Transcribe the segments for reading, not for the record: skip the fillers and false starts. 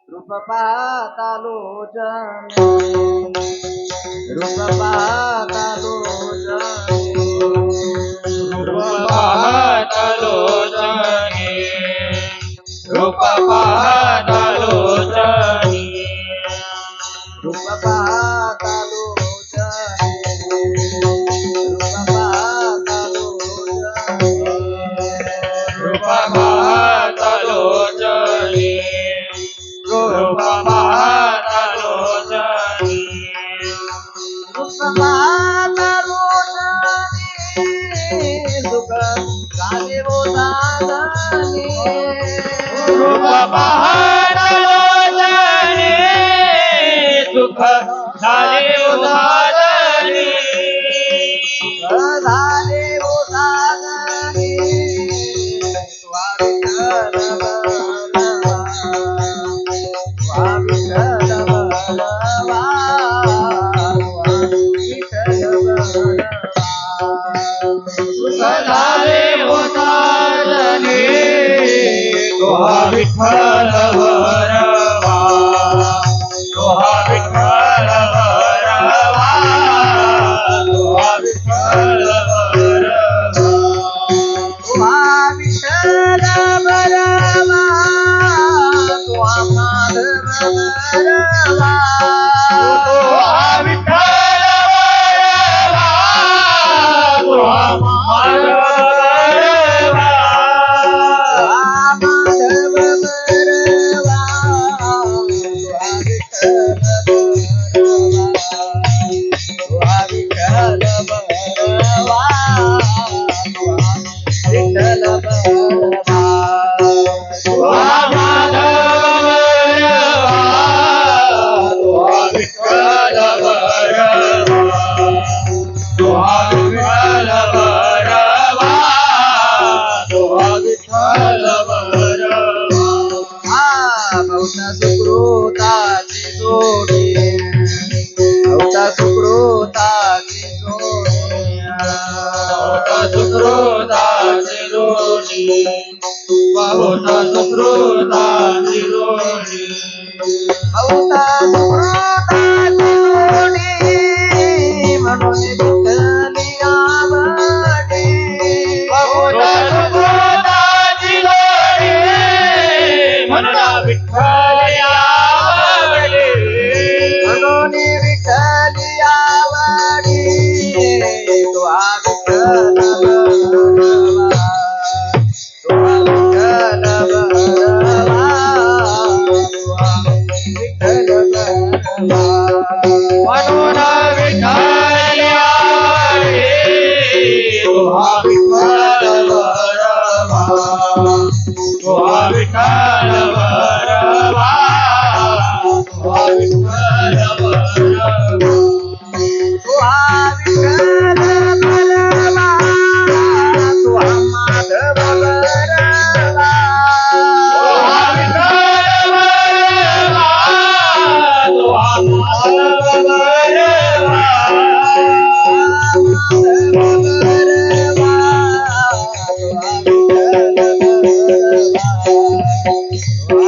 रूप पाहता लोचने रूप पाहता लोचने रूप पाहता लोचने रूप पाहता लोचने रूप पाहता लोचने रूप पाहता लोचने रूप पाहता लोचने रूप पाहता लोचने रूप पाहता लोचने सुख झाले वो साधने रूप पाहता लोचने सुख झाले उदाहरणे झाले वो साधने विठ्ठल झाले उदाहरणे तोहा विठ्ठल भरवा तोहा विठ्ठल भरवा तोहा विठ्ठल भरवा विठ्ठल भरवा तुहा माधव भरवा तोहा विठ्ठल भरवा तोहा माधव भरवा माधव भरवा तुहा विठ्ठल भरवा तुहा विठ्ठल भरवा तोहा माधव भरवा तोहा विठ्ठल भरवा तोहा विठ्ठल भरवा तोहा विठ्ठल भरवा भवता सुकृताची जोडी भवता सुकृताची जोडी सुकृताची जोडी बहुता सुकृताची जोडी भवता सुकृताची जोडी म्हणून विठ्ठली आवडी बहुता सुकृताची जोडी म्हणून विठ्ठल आवडले म्हणून विठ्ठली आवडी तुहा विठ्ठल भरवा तुहा विठ्ठल भरवा तुहा विठ्ठल भरवा म्हणून विठ्ठल आवडले तोहा विठ्ठल भरवा तोहा विठ्ठल भरवा तोहा विठ्ठल भरवा तुहा विठ्ठल भरवा तुहा माधव भरवा तोहा विठ्ठल भरवा तोहा माधव भरवा तुहा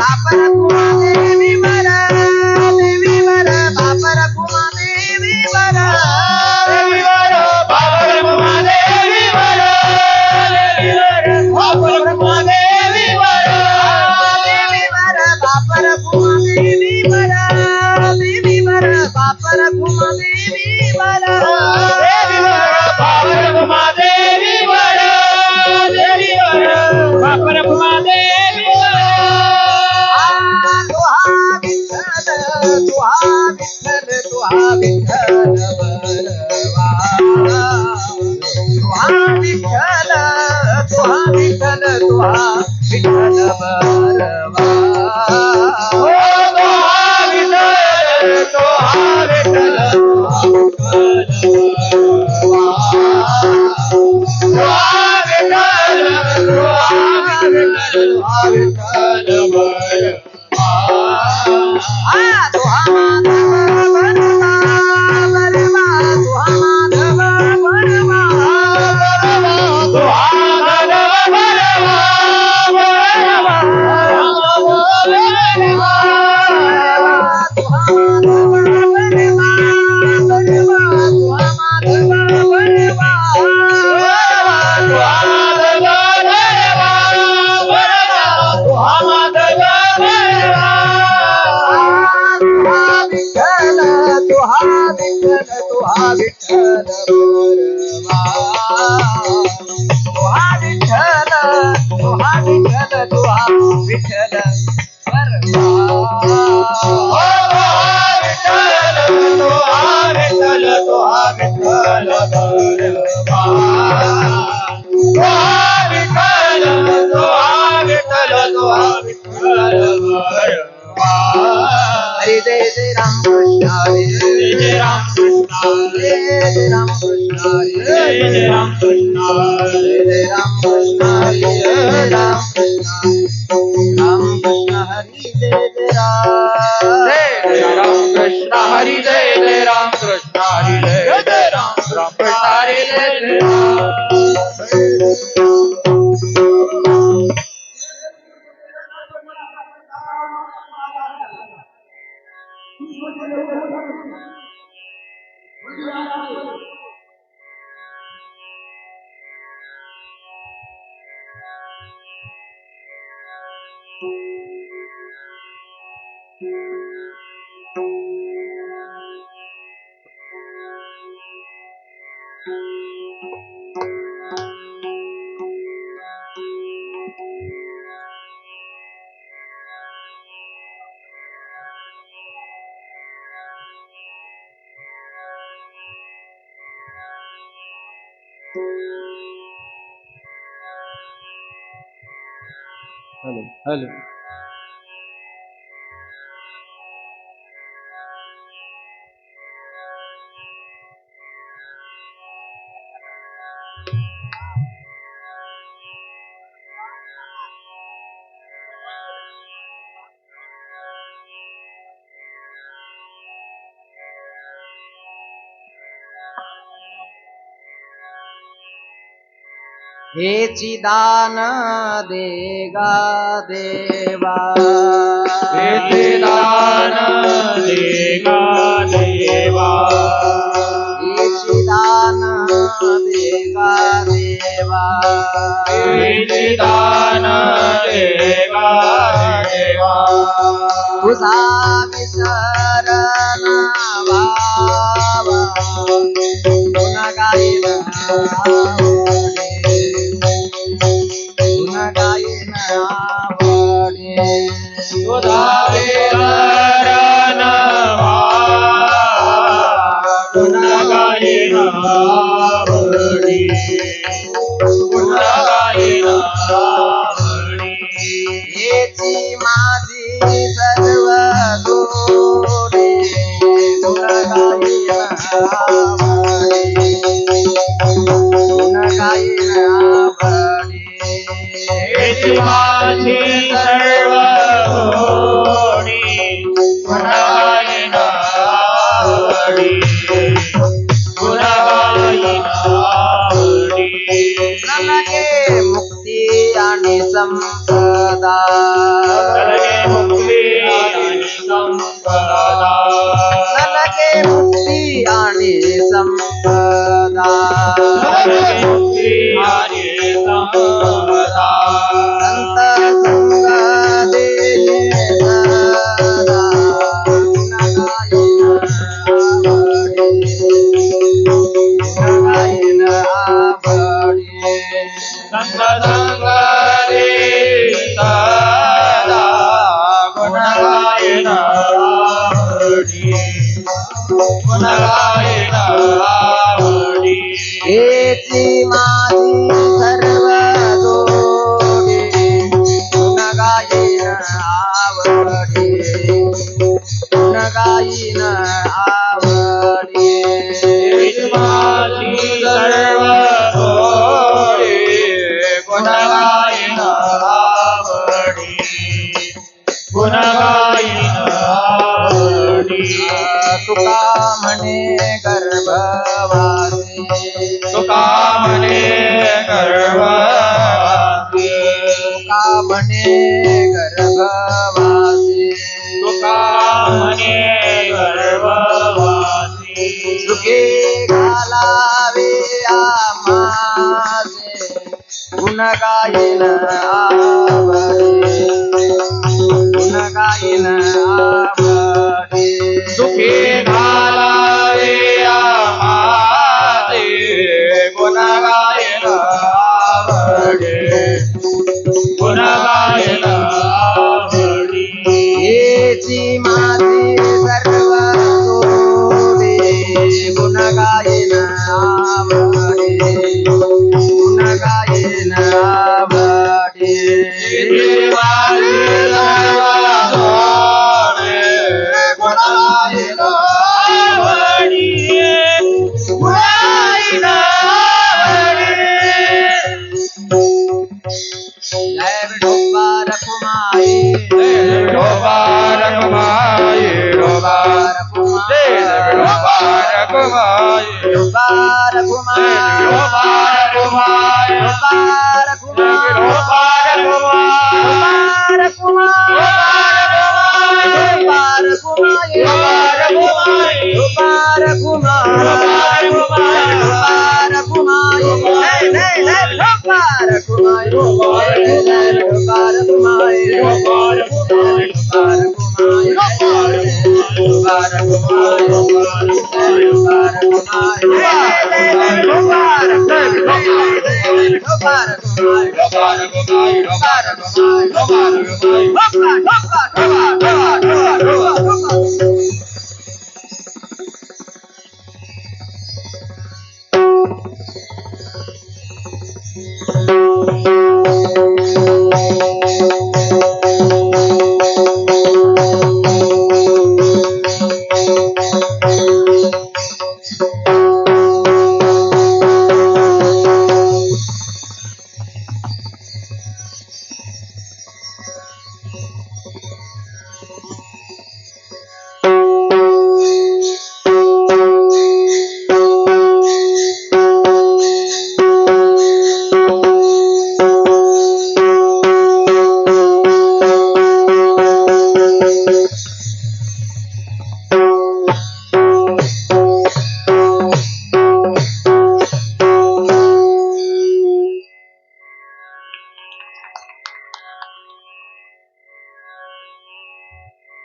बापर कुमा देवी वर बापर कुमा देवी वर बापर कुमा देवी वर बापर कुमा देवी वर बापर कुमा देवी वर बापर कुमा देवी वर बापर कुमा देवी वर बापर कुमा देवी तुहा विठ्ठल बरवा तुहा विठ्ठल बरवा हरे जय जय राम कृष्ण हरे जय राम कृष्ण जय राम कृष्ण हरे जय राम कृष्ण जय राम कृष्ण हरे राम कृष्ण हरे जय राम कृष्ण हरि जय जय राम कृष्ण हरि जय जय राम कृष्ण हरि जय जय हेलो हेलो हे चिदान देगा देवा हे दान देगा देवा हे चिदान देगा देवा हे दान देगा देवा तुझा विसरण भावा गुण गायन आवडे तुझा विसरण गुण गायन आवडी गुण गायन आवडी हेची माझी सर्व गोडे गुण गायन आवडे गुण गायन आवडे हेची माझी सर्व गोडी गुण गायन आवडी गुण गायन आवडी नमगे मुक्ती संपदा नलगे मुक्ती आणि संपदा नलगे मुक्ती आणि संपदा नलगे मुक्ती आणि संपदा संत संग देये सदा गुण गायन आवडे संग संग रे सदा गुण गायन आवडी गुण गायन आवडी हेची माझी सर्व जोडे गुण गायन आवडे गुण गायन आवडे माझी सर्व सोडे गुण गायन आवडी गुण गायन आवडी तुका म्हणे गर्भवासी तुका म्हणे गर्भवासी तुका म्हणे गर्भवासी तुका म्हणे गर्भवासी सुखे घालावे आम्हासे गुण गायन आवडे गुण गायन आवडे सुखी घालावे आम्हासे गुण गायन आवडे गुण गायन आवडी हेची माझी सर्व जोडे गुण गायन आवडे गुण गायन आवडे देवाची सर्व जोडे गुण गायन आवडी गुण गायन आवडी जय विठोबा रखुमाई विठोबा रखुमाई विठोबा रखुमाई विठोबा रखुमाई विठोबा रखुमाई विठोबा रखुमाई विठोबा रखुमाई विठोबा रखुमाई विठोबा रखुमाई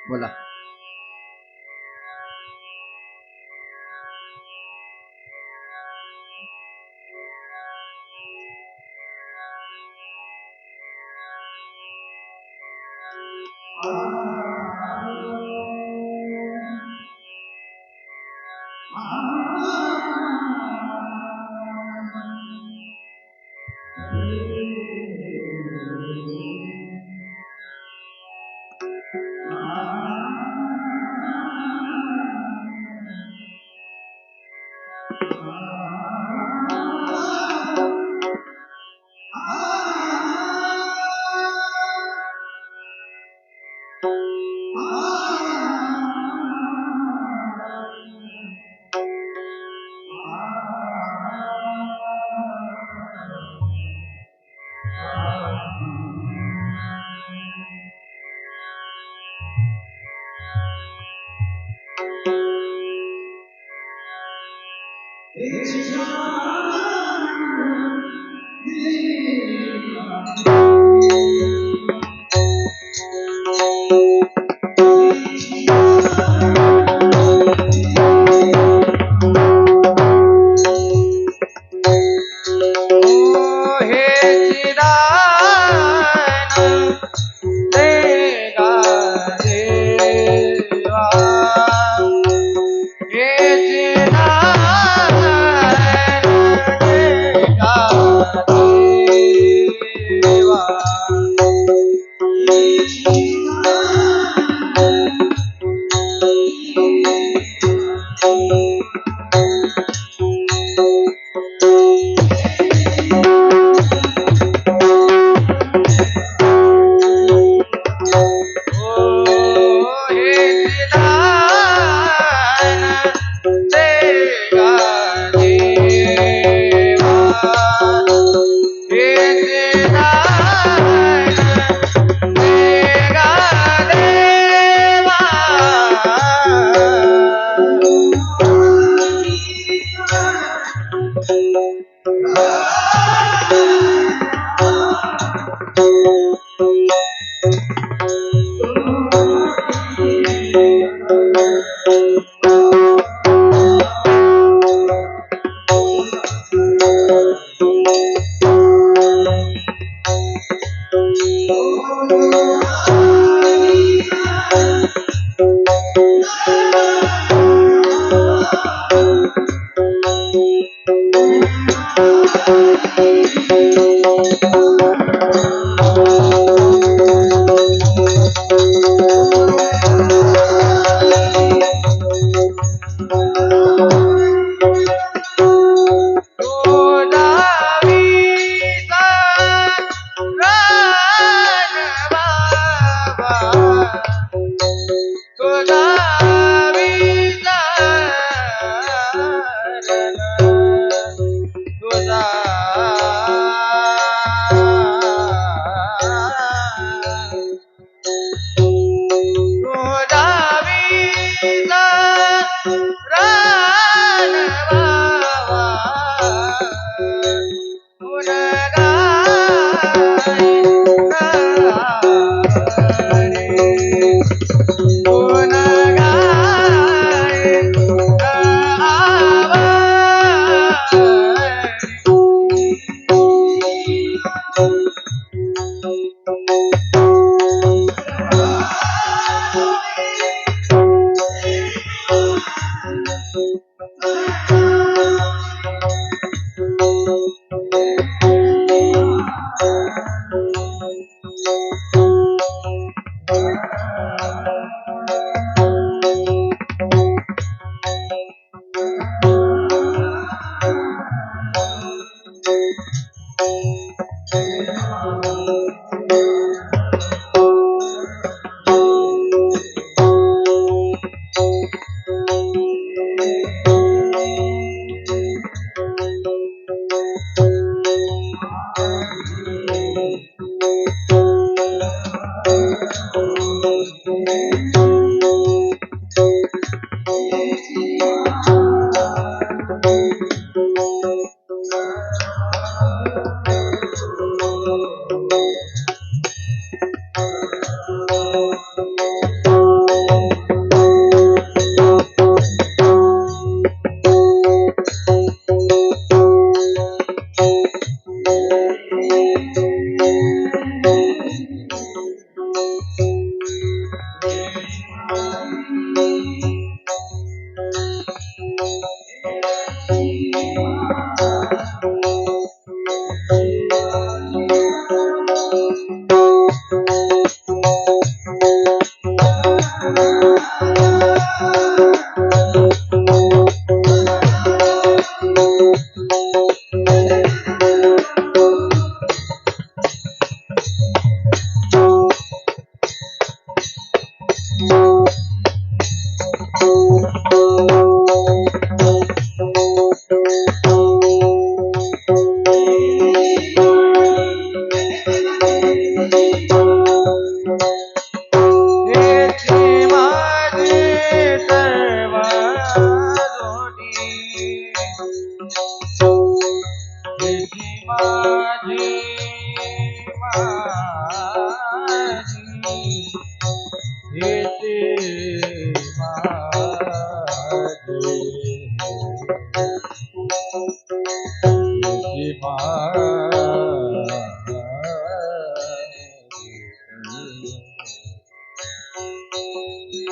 बोला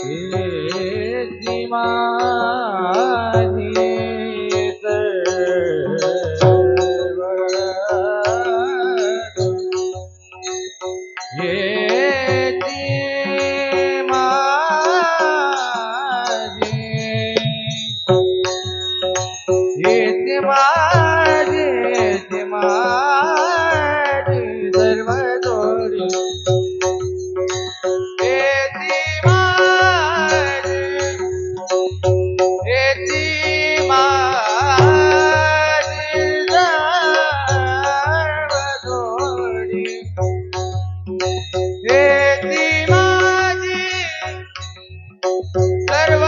हेची माझी सर्व हेची माझी हेची माझी सर्व जोडी हेची माझी सर्व जोडी हेची माझी सर्व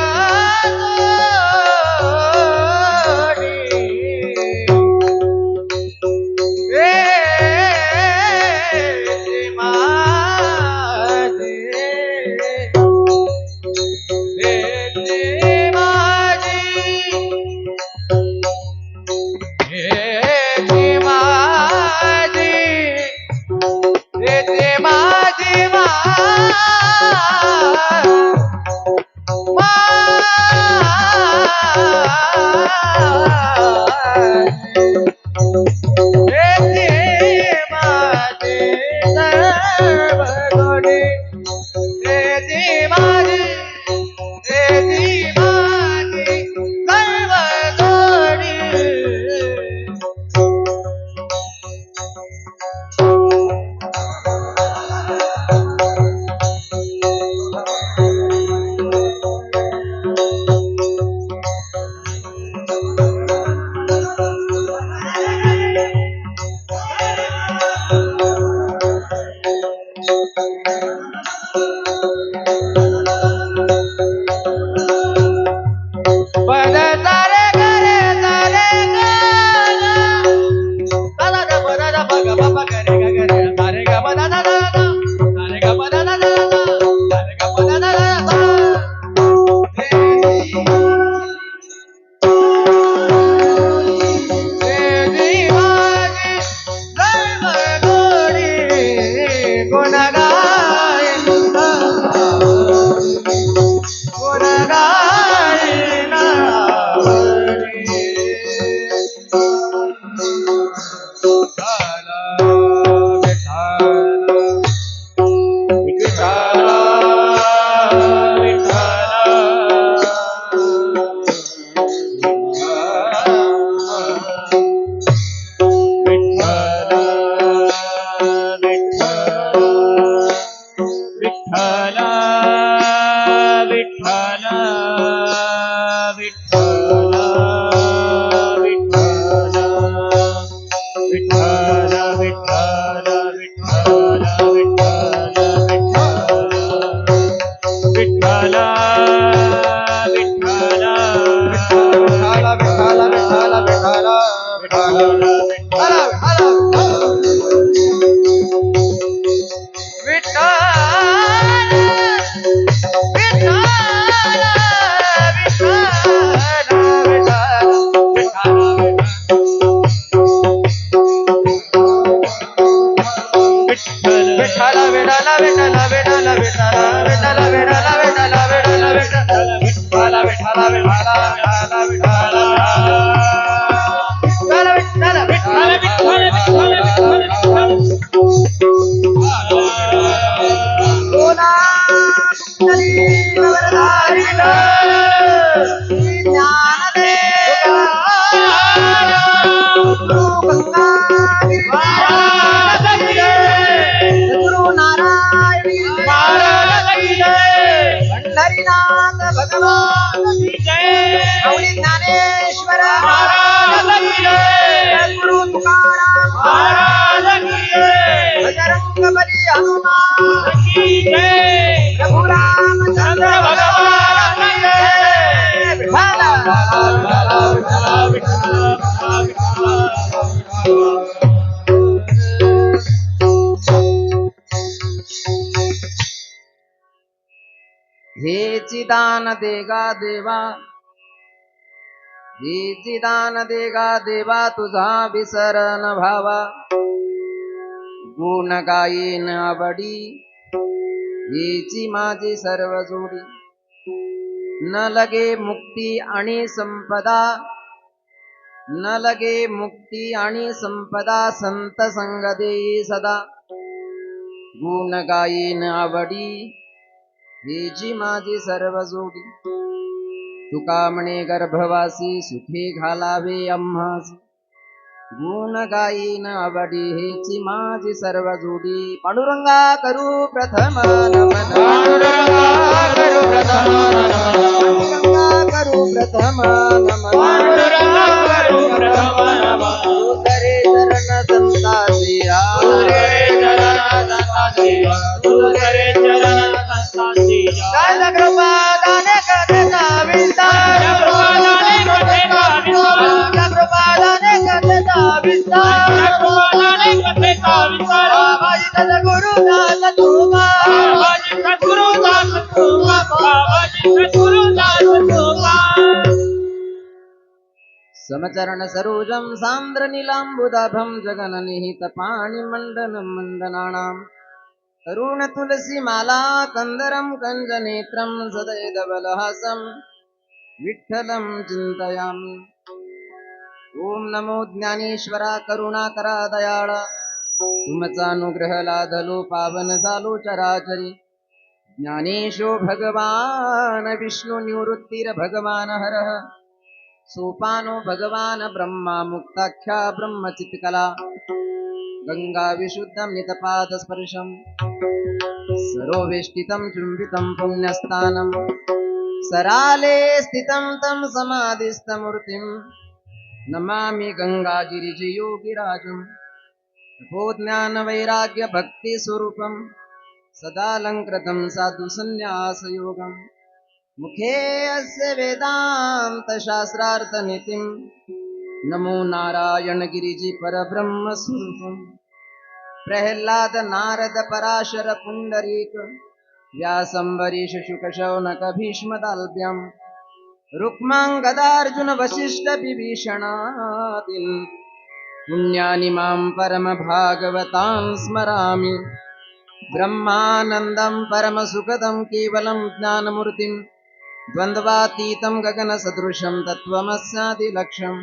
हेची दान देगा देवा, हेची दान देगा देवा, तुझा विसरण भावा. गुण गायीन आवडी, हेची माझी सर्व जोडी. न लगे मुक्ती आणि संपदा, न लगे मुक्ती आणि संपदा, संत संग देई सदा. गुण गायीन आवडी, हे जी माझी सर्व जोडी. तुका म्हणे गर्भवासी, सुखे घालावे आम्हास. गुण गायीन आवडी, हेची माझी सर्व जोडी. पांडुरंगा करू प्रथम नमन, पांडुरंगा करू प्रथम नमन, पांडुरंगा करू प्रथम नमन. पांडुरंगा करू प्रथम नमन. तुझरे चरण संतासी, तुझरे चरण संतासी, तुझरे चरण संतासी. काल कृपा दाने कथेचा विस्तार, कृपादाने कथेचा विस्तार, कृपादाने कथेचा विस्तार. कृपादाने कथेचा विस्तार. बाबाजी सद्गुरुदास तुका, बाबाजी सद्गुरुदास तुका, बाबाजी सद्गुरुदास तुका. समचरण सरोजम सांद्र नीलांबुदाभम जगननिहित पाणिमंडन मंडनानां. तरुण तुलसी माला कंदरम कंजनेत्रम सदैदवलहासं विठ्ठलं चिंतयामि. ओम नमो ज्ञानेश्वरा करुणाकरा दयाळ. तुमचा अनुग्रह लाधलो पावन झालो चराचरी. ज्ञानेशो भगवान विष्णू निवृत्तीर भगवान हरः. सोपानो भगवान ब्रह्मा मुक्ताख्या ब्रह्मचित्कला. गंगा विशुद्धं नितपाद स्पर्शं सरोवेष्टितं चुंबितं पुण्यस्थानं. सराले स्थितं तं समाधिस्थमूर्तिं नमामि गंगागिरिजयोगिराजं. तपोज्ञान वैराग्य भक्ति स्वरूपं सदालंकृतं साधु संन्यासयोगं. मुखे अस्य वेदांत शास्त्रार्थ नीतिं. नमो नारायण गिरिजी परब्रह्म स्वरूपं. प्रह्लाद नारद पराशर पुंडरीक व्यासंबरीश शुक शौनक भीष्म दाल्भ्यं. रुक्मांगदार्जुन वसिष्ठ विभीषणादीन् पुण्यानि मां परम भागवतां स्मरामि. ब्रह्मानन्दं परम सुखदं केवलं ज्ञानमूर्तिं. द्वन्द्वातीतं गगनसदृशं तत्त्वमस्यादिलक्ष्यम्.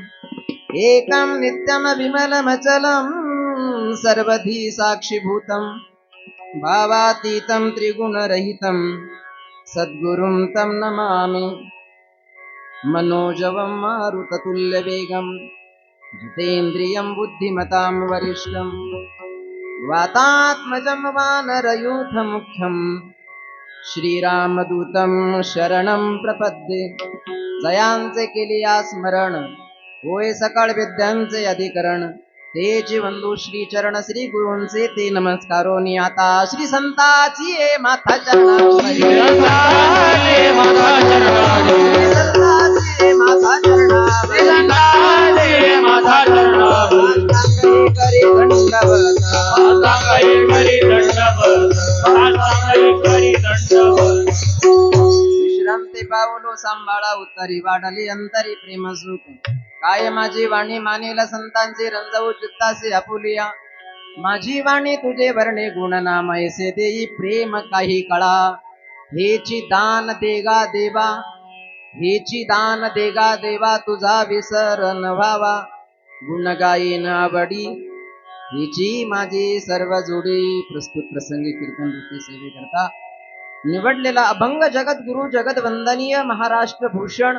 एकं नित्यं विमलमचलं सर्वधी साक्षिभूतं. भावातीतं त्रिगुणरहितं सद्गुरुं तं नमामि. मनोजवं मारुततुल्यवेगं जितेन्द्रियं बुद्धिमतां वरिष्ठं. वातात्मजं वानरयूथमुख्यं श्रीरामदूतं शरणं प्रपद्ये. जयांचे केलिया स्मरण, होय सकळ विद्यांचे अधिकरण. तेची वंदू श्री चरण श्री गुरूंचे ते नमस्कारोनी. आता श्री संताची ये माथा चरणावरी, संताचे माता चरणावरी, श्री संताची ये माथा चरणावरी. संताचे माता चरणावरी. करी दंडवत, सांगाई करी दंडवत, सांगाई करी दंडवत. विश्रांती पावलो सांभाळा उत्तरी. वाढली अंतरी प्रेम सुख. काय माझी वाणी मानेल संतांचे रंजवू चित्तासे आपुलिया. माझी वाणी तुझे वर्णे गुणनाम ऐसे देई प्रेम काही कळा. हेची दान देगा देवा, हेची दान देगा देवा, तुझा विसर न व्हावा. गुण गायीन आवडी, हिची माझी सर्व जोडी. प्रस्तुत प्रसंगी कीर्तन रूपी सेवे करता निवडलेला अभंग जगद्गुरु जगदवंदनीय महाराष्ट्र भूषण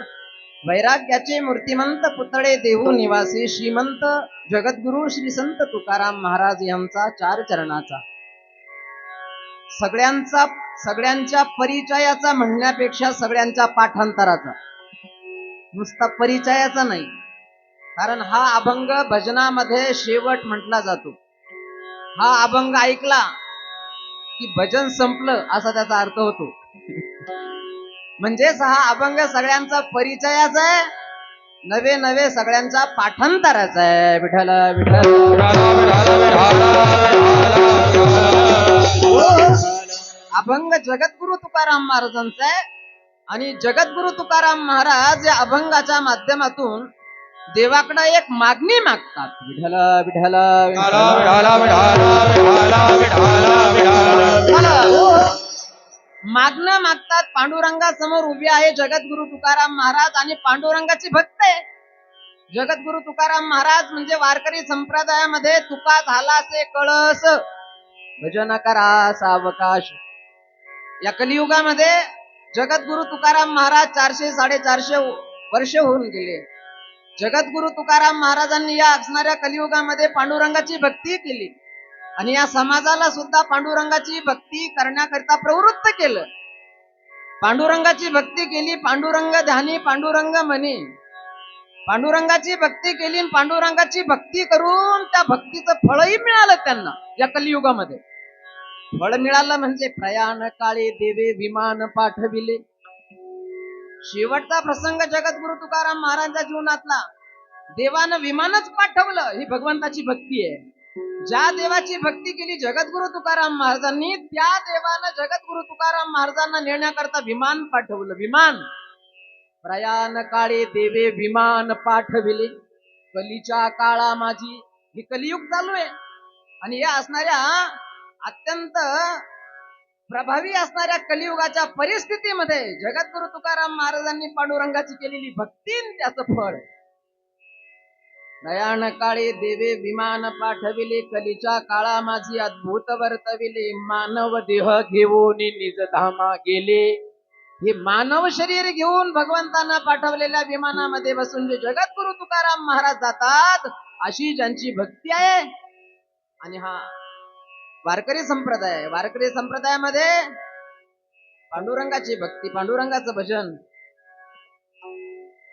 वैराग्याचे मूर्तिमंत पुतळे देहू निवासी श्रीमंत जगद्गुरु श्री संत तुकाराम महाराज यांचा 4 चरणाचा सगळ्यांच्या परिचयाचा म्हणण्यापेक्षा सगळ्यांच्या पाठांतराचा. नुसता परिचयाचा नाही, कारण हा अभंग भजनामध्ये शेवट म्हटला जातो. हा अभंग ऐकला की भजन संपलं असा त्याचा अर्थ होतो. म्हणजेच हा अभंग सगळ्यांचा परिचयाचा आहे, नवे नवे सगळ्यांचा पाठांतराचा आहे. विठ्ठल विठ्ठल. अभंग जगद्गुरु तुकाराम महाराजांचा आहे आणि जगद्गुरु तुकाराम महाराज या अभंगाच्या माध्यमातून देवाकडे एक मागणी मागतात. विठ्ठल विठ्ठल. मागणं मागतात. पांडुरंगासमोर उभे आहे जगद्गुरु तुकाराम महाराज आणि पांडुरंगाची भक्त आहे. जगद्गुरु तुकाराम महाराज म्हणजे वारकरी संप्रदायामध्ये तुका झाला से कळस भजन करा सावकाश. या कलियुगामध्ये जगद्गुरु तुकाराम महाराज 400-450 वर्ष होऊन गेले. जगद्गुरु तुकाराम महाराजांनी या असणाऱ्या कलियुगामध्ये पांडुरंगाची भक्ती केली आणि या समाजाला सुद्धा पांडुरंगाची भक्ती करण्याकरिता प्रवृत्त केलं. पांडुरंगाची भक्ती केली, पांडुरंग ध्यानी पांडुरंग म्हणे. पांडुरंगाची भक्ती केली, पांडुरंगाची भक्ती करून त्या भक्तीचं फळही मिळालं त्यांना या कलियुगामध्ये. फळ मिळालं म्हणजे प्रयाण काळी देवे विमान पाठविले. शेवटचा प्रसंग जगद्गुरु तुकाराम महाराजांच्या जीवनातला, देवानं विमानच पाठवलं. ही भगवंताची भक्ती आहे. ज्या देवाची भक्ती केली जगद्गुरु तुकाराम महाराजांनी, त्या देवानं जगद्गुरु तुकाराम महाराजांना नेण्याकरता विमान पाठवलं. विमान प्रयाण काळी देवे विमान पाठविले. कलीच्या काळा माझी, ही कलियुग चालू आहे आणि या असणाऱ्या अत्यंत प्रभावी असणाऱ्या कलियुगाच्या परिस्थितीमध्ये जगद्गुरु तुकाराम महाराजांनी पांडुरंगाची केलेली भक्ती त्याचं फळ. प्रयाण काळी देवे विमान पाठविले. कलीच्या काळा माझी अद्भुत वर्तविले. मानव देह घेऊन निज धामा गेले. हे मानव शरीर घेऊन भगवंतांना पाठवलेल्या विमानामध्ये बसून जे जगद्गुरु तुकाराम महाराज जातात, अशी ज्यांची भक्ती आहे. आणि हा वारकरी संप्रदाय आहे. वारकरी संप्रदायामध्ये पांडुरंगाची भक्ती, पांडुरंगाचं भजन.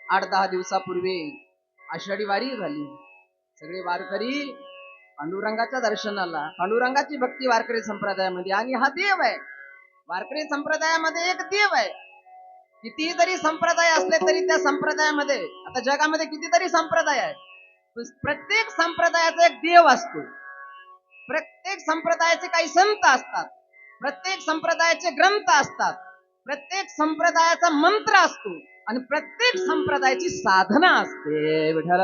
8-10 दिवसापूर्वी आषाढी वारी झाली. सगळे वारकरी पांडुरंगाच्या दर्शनाला, पांडुरंगाची भक्ती वारकरी संप्रदायामध्ये. आणि हा देव आहे वारकरी संप्रदायामध्ये, एक देव आहे. किती जरी संप्रदाय असले तरी त्या संप्रदायामध्ये, आता जगामध्ये कितीतरी संप्रदाय आहे, प्रत्येक संप्रदायाचा एक देव असतो. प्रत्येक संप्रदायाचे काही संत असतात, प्रत्येक संप्रदायाचे ग्रंथ असतात, प्रत्येक संप्रदायाचा मंत्र असतो आणि प्रत्येक संप्रदायाची साधना असते. विठ्ठल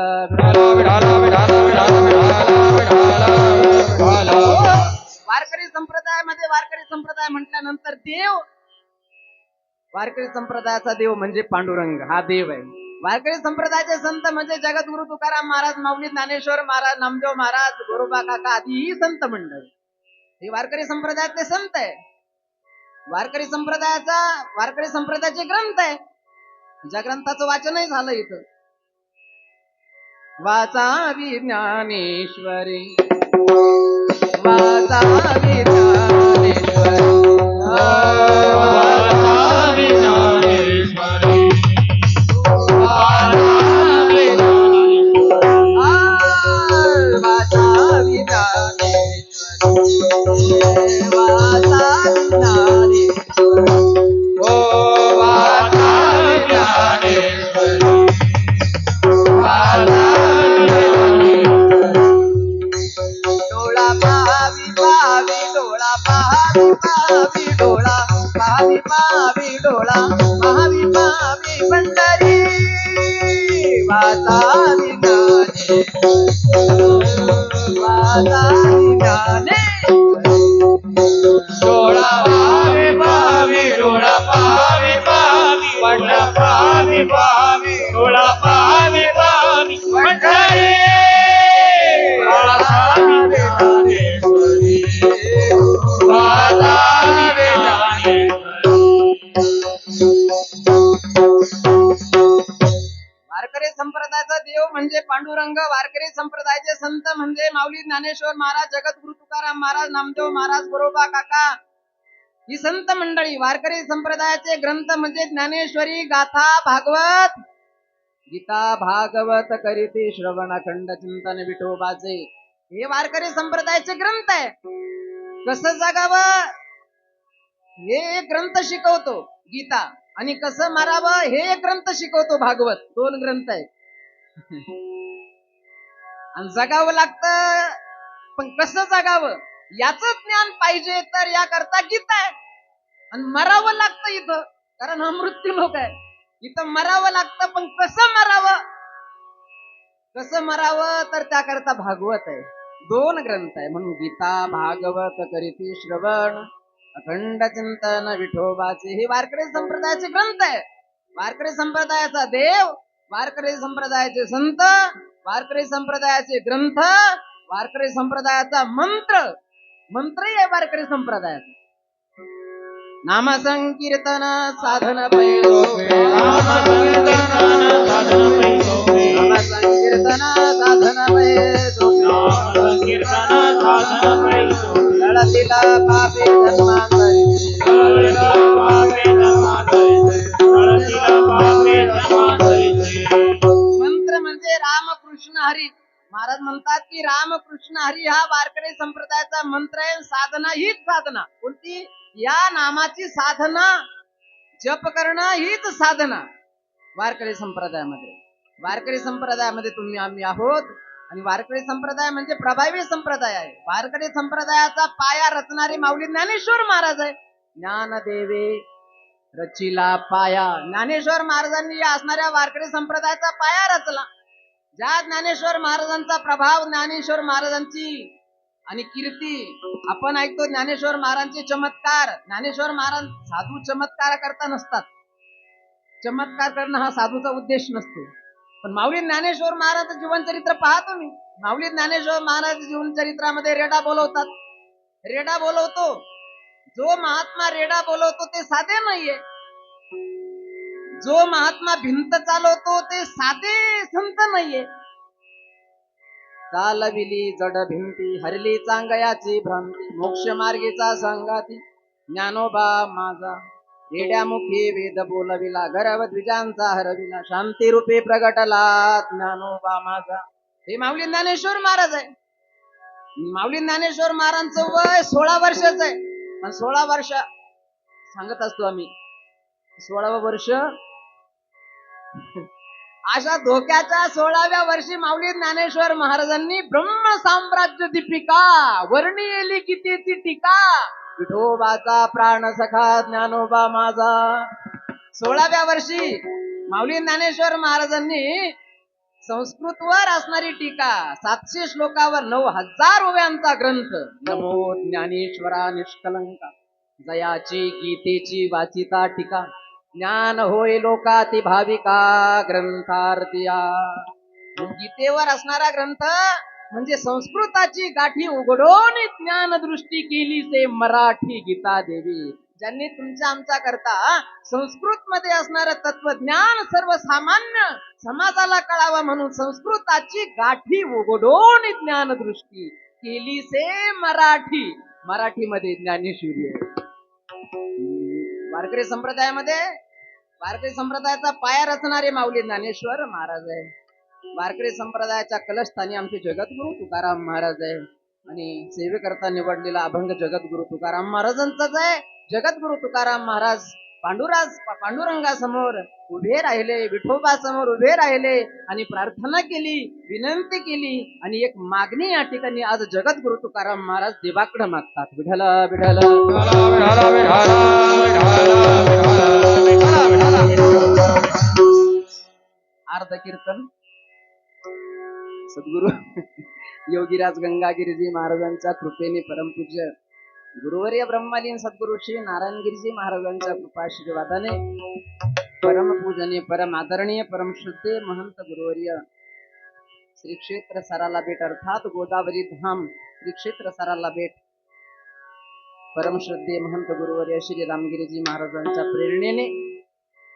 वारकरी संप्रदायामध्ये, वारकरी संप्रदाय म्हटल्यानंतर देव, वारकरी संप्रदायाचा देव म्हणजे पांडुरंग, हा देव आहे. वारकरी संप्रदायाचे संत म्हणजे जगद्गुरु तुकाराम महाराज, माऊली ज्ञानेश्वर महाराज, नामदेव महाराज, गोरोबा काका आदी ही संत मंडळ, हे वारकरी संप्रदायातले संत आहे. वारकरी संप्रदायाचे ग्रंथ आहे. ज्या ग्रंथाचं वाचनही झालं इथं. वाचावी ज्ञानेश्वरी, वाचावी ज्ञानेश्वरी, वाचावी ज्ञानेश्वरी, वाचावी ज्ञानेश्वरी, वाचावी ज्ञानेश्वरी, ओ वाचावी ज्ञानेश्वरी, डोळा पावी पावी, डोळा पावी पावी, डोळा पावी पावी, डोळा पावी पावी पंढरी, वाचावी ज्ञाने, वाचावी ज्ञाने, डोळा पावी पावी, डोळा पावी पावी, पंढरा पावी पावी, डोळा पावी पावी पंढरी, वाचावी ज्ञानेश्वरी, वाचावी वारकरी संप्रदायाचा देव म्हणजे पांडुरंग. वारकरी संप्रदायाचे संत म्हणजे माऊली ज्ञानेश्वर महाराज, जगद्गुरु तुकाराम महाराज, नामदेव महाराज, गोरोबा काका ही संत मंडळी. वारकरी संप्रदायाचे ग्रंथ म्हणजे ज्ञानेश्वरी, गाथा, भागवत, गीता, भागवत करीती श्रवण, खंड चिंतन विठोबाचे, हे वारकरी संप्रदायाचे ग्रंथ आहे. कसं जगावं हे एक ग्रंथ शिकवतो गीता, आणि कसं मारावं हे एक ग्रंथ शिकवतो भागवत. 2 ग्रंथ आहेत. आणि जगावं लागतं, पण कसं जगावं याच ज्ञान पाहिजे तर याकरता गीता आहे. आणि मरावं लागतं इथं, कारण हा मृत्यू लोक आहे. इथं मरावं लागतं, पण कसं मरावं, कसं मरावं तर त्याकरता भागवत आहे. 2 ग्रंथ आहे. म्हणून गीता भागवत करीती श्रवण, अखंड चिंतन विठोबाचे. हे वारकरी संप्रदायाचे ग्रंथ आहे. वारकरी संप्रदायाचा देव, वारकरी संप्रदायाचे संत, वारकरी संप्रदायाचे ग्रंथ, वारकरी संप्रदायाचा मंत्रही आहे वारकरी संप्रदायाचा. नाम संकीर्तन साधन पैलो, नाम संकीर्तन साधन पैलो, नाम संकीर्तन साधन पैलो, नाम संकीर्तन साधन पैलो, लढतीला पापे जन्मांतरी, लढतीला पापे जन्मांतरी, लढतीला पापे जन्मांतरी. मंत्र म्हणजे रामकृष्ण हरी. महाराज म्हणतात की रामकृष्ण हरी हा वारकरी संप्रदायाचा मंत्र आहे. साधना हीच साधना. कोणती? या नामाची साधना, जप करणं हीच साधना वारकरी संप्रदायामध्ये. वारकरी संप्रदायामध्ये तुम्ही आम्ही आहोत. आणि वारकरी संप्रदाय म्हणजे प्रभावी संप्रदाय आहे. वारकरी संप्रदायाचा पाया रचणारे माऊली ज्ञानेश्वर महाराज आहे. ज्ञानदेवे रचिला पाया. ज्ञानेश्वर महाराजांनी या असणाऱ्या वारकरी संप्रदायाचा पाया रचला. ज्या ज्ञानेश्वर महाराजांचा प्रभाव, ज्ञानेश्वर महाराजांची आणि कीर्ती आपण ऐकतो. ज्ञानेश्वर महाराजांचे चमत्कार. ज्ञानेश्वर महाराज साधू चमत्कार करता नसतात. चमत्कार करणं हा साधूचा उद्देश नसतो. पण माऊली ज्ञानेश्वर महाराजांचं जीवनचरित्र पहा तुम्ही. माऊली ज्ञानेश्वर महाराज जीवनचरित्रामध्ये रेडा बोलवतात. रेडा बोलवतो. जो महात्मा रेडा बोलवतो ते साधे नाहीये. जो महात्मा भिंत चालवतो ते साधे संत नाहीये. चालविली जड भिंती, हरली चांगयाची भ्रांती, मोक्ष मार्गीचा संगाती ज्ञानोबा माझा. रेड्यामुखी वेद बोलविला, गर्व द्विजांचा हरविला, शांती रूपी प्रगटला ज्ञानोबा माझा. हे माऊली ज्ञानेश्वर महाराज आहे. माऊली ज्ञानेश्वर महाराजांचं वय 16 वर्षाचं आहे. आणि 16 वर्ष सांगत असतो आम्ही, 16वं वर्ष. अशा धोक्याच्या 16व्या वर्षी माऊली ज्ञानेश्वर महाराजांनी ब्रह्म साम्राज्य दीपिका वर्णिली कितीची टीका, विठोबाचा प्राण सखा ज्ञानोबा माझा. 16व्या वर्षी माऊली ज्ञानेश्वर महाराजांनी संस्कृतवर असणारी टीका 700 श्लोकावर 9000 ओव्यांचा ग्रंथ नमो ज्ञानेश्वरा निष्कलंका, जयाची गीतेची वाचिता टीका, ज्ञान होय लोकाती भाविका ग्रंथार्थिया. गीतेवर असणारा ग्रंथ म्हणजे संस्कृताची गाठी उघडून ज्ञान दृष्टी केली से मराठी गीता देवी. ज्यांनी तुमच्या आमच्या करता संस्कृत मध्ये असणारं तत्वज्ञान सर्वसामान्य समाजाला कळावं म्हणून संस्कृताची गाठी उघडून ज्ञान दृष्टी केली से मराठी. मराठीमध्ये ज्ञानेश्वरी आहे. वारकरी संप्रदायामध्ये वारकरी संप्रदायाचा पाया रचणारे माऊली ज्ञानेश्वर महाराज आहे. वारकरी संप्रदायाच्या कलशस्थानी आमचे जगद्गुरु तुकाराम महाराज आहे. आणि सेवेकरता निवडलेला अभंग जगद्गुरु तुकाराम महाराजांचाच आहे. जगद्गुरु तुकाराम महाराज पांडुरंगासमोर उभे राहिले, विठोबा समोर उभे राहिले आणि प्रार्थना केली, विनंती केली. आणि एक मागणी या ठिकाणी आज जगद्गुरु तुकाराम महाराज देवाकडे मागतात. विठ्ठल विठ्ठल अर्ध कीर्तन सद्गुरु योगीराज गंगागिरीजी महाराजांच्या कृपेने परमपूज्य गुरुवर्य ब्रह्मलीन सद्गुरु श्री नारायणगिरीजी महाराजांच्या कृपाशीर्वादाने परमपूजनीय परम आदरणीय परम श्रद्धेय महंत गुरुवर्य श्री क्षेत्र सराला बेट अर्थात गोदावरी धाम श्री क्षेत्र सराला बेट परम श्रद्धेय महंत गुरुवर्य श्री रामगिरीजी महाराजांच्या प्रेरणेने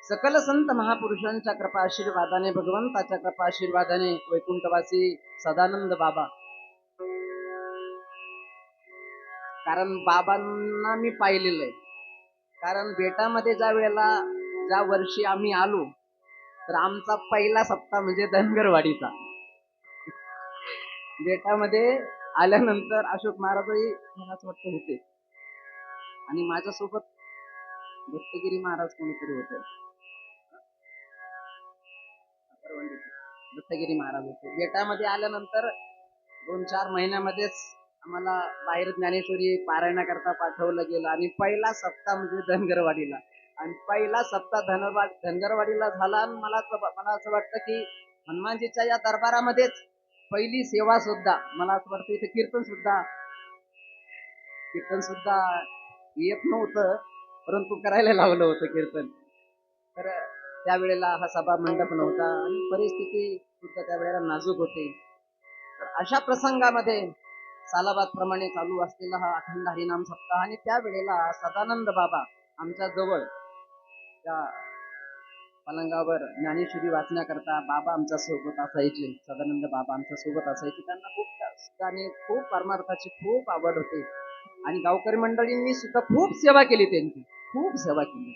सकल संत महापुरुषांच्या कृपाशीर्वादाने भगवंताच्या कृपाशीर्वादाने वैकुंठवासी सदानंद बाबा. कारण बाबांना मी पाहिलेलं आहे. कारण बेटामध्ये ज्या वर्षी आम्ही आलो तर आमचा पहिला सप्ताह म्हणजे धनगरवाडीचा. बेटामध्ये आल्यानंतर अशोक महाराजही मला असं वाटतं होते आणि माझ्यासोबत दत्तगिरी महाराज कोणीतरी होते. दत्तगिरी महाराज होते. बेटामध्ये आल्यानंतर 2-4 महिन्यामध्येच आम्हाला बाहेर ज्ञानेश्वरी पारायणाकरता पाठवलं गेलं. आणि पहिला सप्ताह म्हणजे धनगरवाडीला. आणि पहिला सप्ताह धनगरवाडीला झाला. आणि मला असं वाटतं की हनुमानजीच्या या दरबारामध्येच पहिली सेवा सुद्धा मला असं वाटतं इथे कीर्तन सुद्धा येत नव्हतं, परंतु करायला लावलं होतं कीर्तन. तर त्यावेळेला हा सभा मंडप नव्हता आणि परिस्थिती सुद्धा त्यावेळेला नाजूक होती. तर अशा प्रसंगामध्ये सालाबाद प्रमाणे चालू असलेला हा अखंड हरिनाम सप्ताह आणि त्यावेळेला सदानंद बाबा आमच्या जवळ त्या पलंगावर ज्ञानेश्वरी वाचण्याकरता बाबा आमच्या सोबत असायचे. सदानंद बाबा आमच्या सोबत असायचे. त्यांना खूप आणि खूप परमार्थाची खूप आवड होती आणि गावकरी मंडळींनी सुद्धा खूप सेवा केली त्यांची, खूप सेवा केली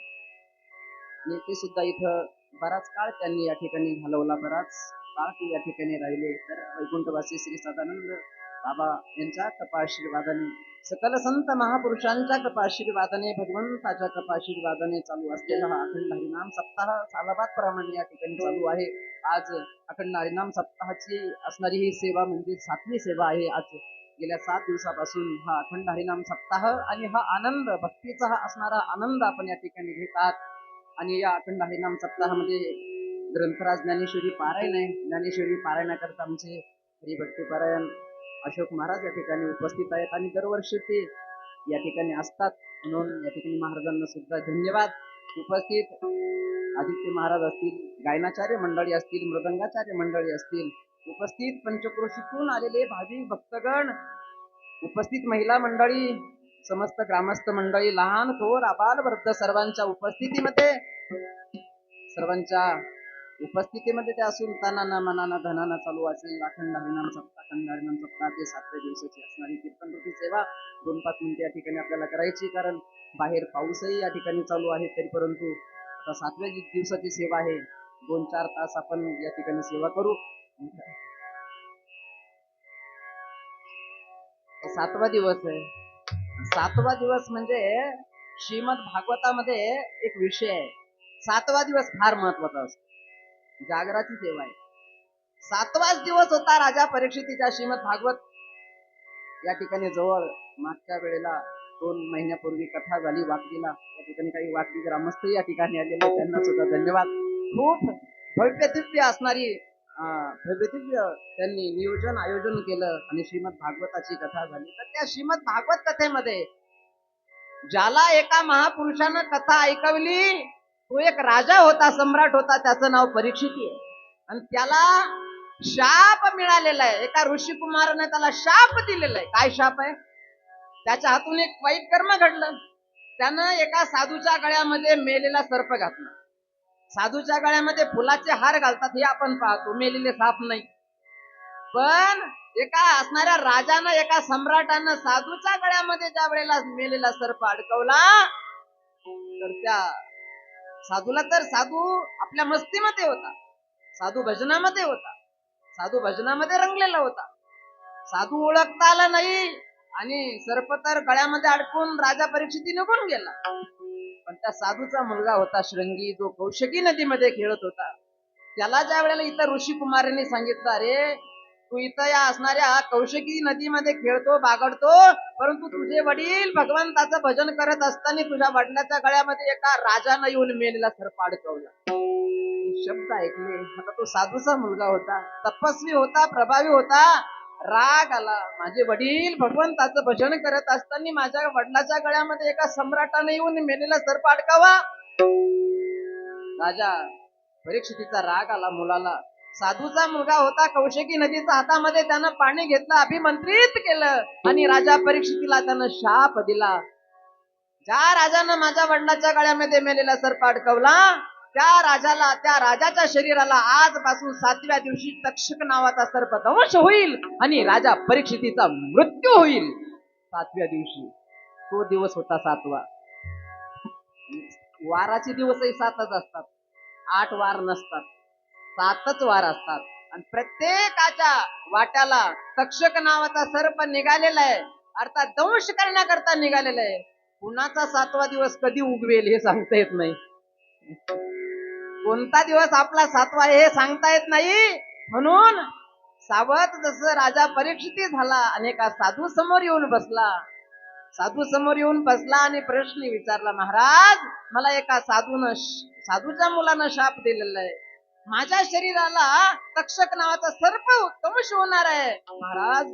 आणि ते सुद्धा इथं बराच काळ त्यांनी या ठिकाणी घालवला, बराच काळ ते या ठिकाणी राहिले. तर वैकुंठवासी श्री सदानंद बाबा यांच्या कृपाशीर्वादाने, सकल संत महापुरुषांच्या कृपाशीर्वादाने, भगवंताच्या कृपाशीर्वादाने चालू असलेला हा अखंड हरिनाम सप्ताह सालाबाद प्रमाणे या ठिकाणी चालू आहे. आज अखंड हरिनाम सप्ताहाची असणारी ही सेवा म्हणजे 7वी सेवा आहे. आज गेल्या 7 दिवसापासून हा अखंड हरिनाम सप्ताह आणि हा आनंद, भक्तीचा हा असणारा आनंद आपण या ठिकाणी घेतात. आणि या अखंड हरिनाम सप्ताहामध्ये ग्रंथराज ज्ञानेश्वरी पारायण आहे. ज्ञानेश्वरी पारायणाकरता आमचे हरिभक्ती पारायण अशोक महाराज या ठिकाणी उपस्थित आहेत आणि दरवर्षी ते या ठिकाणी असतात, म्हणून या ठिकाणी महाराजांना सुद्धा धन्यवाद. उपस्थित आदित्य महाराज असतील, गायनाचार्य मंडळी असतील, मृदंगाचार्य मंडळी असतील, उपस्थित पंचक्रोशीतून आलेले भाविक भक्तगण, उपस्थित महिला मंडळी, समस्त ग्रामस्थ मंडळी, लहान थोर आबाल वृद्ध सर्वांच्या उपस्थितीमध्ये ते असून तनाना मनाना धनाना चालू असेल अखंड हरिनाम सप्ताह. अखंड हरिनाम सप्ताह ते 7व्या दिवसाची असणारी कीर्तन रूपी सेवा 2-5 मिनिटे या ठिकाणी आपल्याला करायची, कारण बाहेर पाऊसही या ठिकाणी चालू आहे. तरी परंतु आता 7व्या दिवसाची सेवा आहे, 2-4 तास आपण या ठिकाणी सेवा करू. 7वा दिवस आहे. 7वा दिवस म्हणजे श्रीमद भागवतामध्ये एक विषय आहे. 7वा दिवस फार महत्वाचा असतो. जागराची सेवा आहे. 7वाच दिवस होता राजा परीक्षितीच्या. श्रीमद भागवत या ठिकाणी जवळ मागच्या वेळेला 2 महिन्यापूर्वी कथा झाली वाकडीला. या ठिकाणी काही वाकडी ग्रामस्थ या ठिकाणी आलेले, त्यांना सुद्धा धन्यवाद. खूप भव्य दिव्य असणारी भव्य दिव्य त्यांनी नियोजन आयोजन केलं आणि श्रीमद भागवताची कथा झाली. तर त्या श्रीमद भागवत कथेमध्ये ज्याला एका महापुरुषानं कथा ऐकवली, तो एक राजा होता, सम्राट होता, त्याचं नाव परीक्षिती आहे. आणि त्याला शाप मिळालेला आहे. एका ऋषी कुमाराने त्याला शाप दिलेला आहे. काय शाप आहे? त्याच्या हातून एक वाईट कर्म घडलं. त्यानं एका साधूच्या गळ्यामध्ये मेलेला सर्प घातला. साधूच्या गळ्यामध्ये फुलाचे हार घालतात हे आपण पाहतो, मेलेले साप नाही. पण एका असणाऱ्या राजानं, एका सम्राटानं साधूच्या गळ्यामध्ये ज्या वेळेला मेलेला सर्प अडकवला, तर त्या साधूला, तर साधू आपल्या मस्तीमध्ये होता, साधू भजनामध्ये होता, साधू भजनामध्ये रंगलेला होता, साधू ओळखता आला नाही आणि सर्प तर गळ्यामध्ये अडकून राजा परीक्षिती निघून गेला. पण त्या साधूचा मुलगा होता श्रृंगी, जो कौशकी नदीमध्ये खेळत होता. त्याला ज्या वेळेला इतर ऋषी कुमारांनी सांगितलं, अरे तू इथं या असणाऱ्या कौशकी नदीमध्ये खेळतो, बागडतो, परंतु तुझे वडील भगवंताचं भजन करत असताना तुझ्या वडिलाच्या गळ्यामध्ये एका राजानं येऊन मेलेला सर्प अडकवला. शब्द ऐकले. आता तो साधूचा मुलगा होता, तपस्वी होता, प्रभावी होता. राग आला, माझे वडील भगवंताचं भजन करत असताना माझ्या वडिलाच्या गळ्यामध्ये एका सम्राटाने येऊन मेलेला सर्प अडकावा. राजा परीक्षितीचा राग आला मुलाला. साधूचा मुलगा होता, कौशकी नदीच्या हातामध्ये त्यानं पाणी घेतलं, अभिमंत्रित केलं आणि राजा परीक्षितीला त्यानं शाप दिला. ज्या राजानं माझ्या वडिलाच्या गळ्यामध्ये मेलेला सर्प अडकवला, त्या राजाच्या शरीराला आजपासून 7व्या दिवशी तक्षक नावाचा सर्प दंश होईल आणि राजा परीक्षितीचा मृत्यू होईल 7व्या दिवशी. तो दिवस होता 7वा. वाराचे दिवसही 7च असतात, 8 वार नसतात, 7च वार असतात. आणि प्रत्येकाच्या वाट्याला तक्षक नावाचा सर्प निघालेला आहे, अर्थात दंश करण्याकरता निघालेला आहे. कुणाचा 7वा दिवस कधी उगवेल हे सांगता येत नाही. कोणता दिवस आपला 7वा हे सांगता येत नाही. म्हणून सावध जसं राजा परीक्षिती झाला आणि एका साधू समोर येऊन बसला. साधू समोर येऊन बसला आणि प्रश्न विचारला, महाराज मला एका साधूच्या मुलानं शाप दिलेला आहे, माझ्या शरीराला तक्षक नावाचा सर्प दंश होणार आहे. महाराज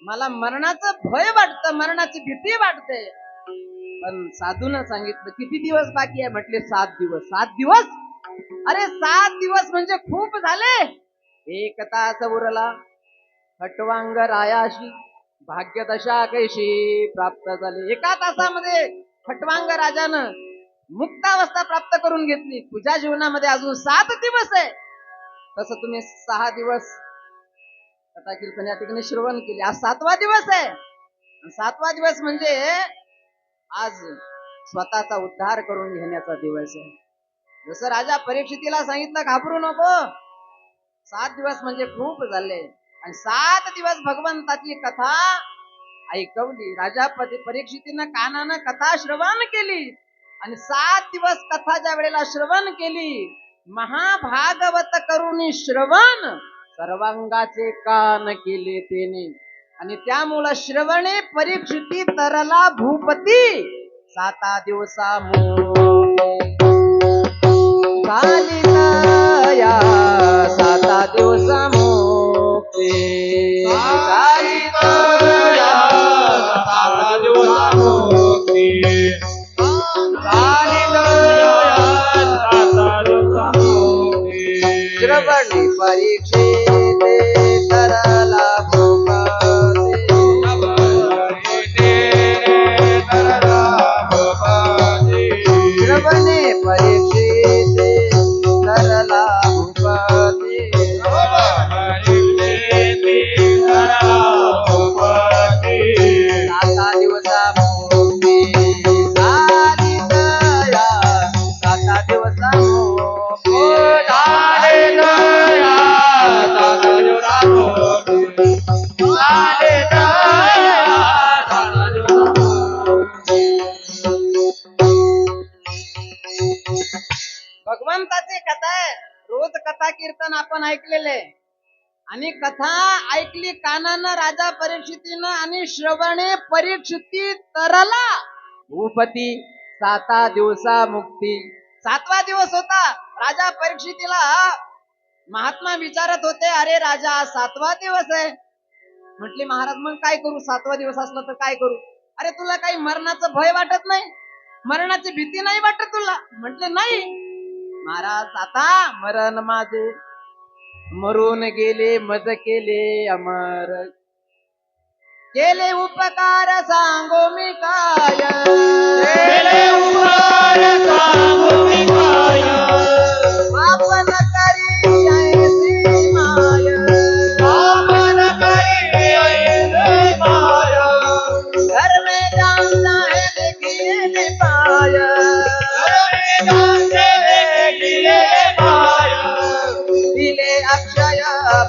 मला मरणाचं भय वाटतं, मरणाची भीती वाटते. पण साधूनं सांगितलं किती दिवस बाकी आहे, म्हटले 7 दिवस. 7 दिवस? अरे 7 दिवस म्हणजे खूप झाले. 1 तास उरला, खटवांग रायाशी भाग्यदशा कैशी प्राप्त झाली. 1 तासामध्ये खटवांग राजानं मुक्तावस्था प्राप्त करून घेतली. तुझ्या जीवनामध्ये अजून 7 दिवस आहे. तसं तुम्ही 6 दिवस कथा कीर्तन या ठिकाणी श्रवण केले. आज 7वा दिवस आहे. 7वा दिवस म्हणजे आज स्वतःचा उद्धार करून घेण्याचा दिवस आहे. जसं राजा परीक्षितीला सांगितलं घाबरू नको, 7 दिवस म्हणजे खूप झाले. आणि 7 दिवस भगवंताची कथा ऐकवली. राजा परीक्षितीनं कानानं कथा श्रवण केली. आणि 7 दिवस कथा ज्या वेळेला श्रवण केली, महाभागवत करुणी श्रवण सर्वांगाचे कान केले तेने. आणि त्यामुळं श्रवणे परीक्षिती तरला भूपती 7 दिवसा झाली या 7 दिवसा मोक्ती झाली या 7 दिवसा मोक्ती झाली या 7 दिवसा मोक्ती. श्रवणे परीक्षिते तरला श्रवणे परीक्षिते तरला भूपती 7 दिवसा मोक्ती झाली या 7 दिवसा मोक्ती झाली या 7 दिवसा मोक्ती झाली या 7 दिवसा मोक्ती. भगवंताची कथा आहे. रोज कथा कीर्तन आपण ऐकलेले आणि कथा ऐकली कानानं राजा परीक्षितीनं. आणि श्रवणे परीक्षिती तरला भूपती 7 दिवसा मुक्ती. 7वा दिवस होता. राजा परीक्षितीला महात्मा विचारत होते, अरे राजा आज 7वा दिवस आहे. म्हटले महाराज मग काय करू, 7वा दिवस असला तर काय करू. अरे तुला काही मरणाचं भय वाटत नाही, मरणाची भीती नाही वाटत तुला. म्हटले नाही महाराज, आता मरण माझे मरून गेले, मज केले अमर. केले उपकार सांगो मी काय, केले उपकार सांगू मी काय. आपण करी ऐसी माय, आपण करी ऐसे माय. घर में जानता है देखिए पाय, घरी जाते देखिले पाय. दिले अक्षय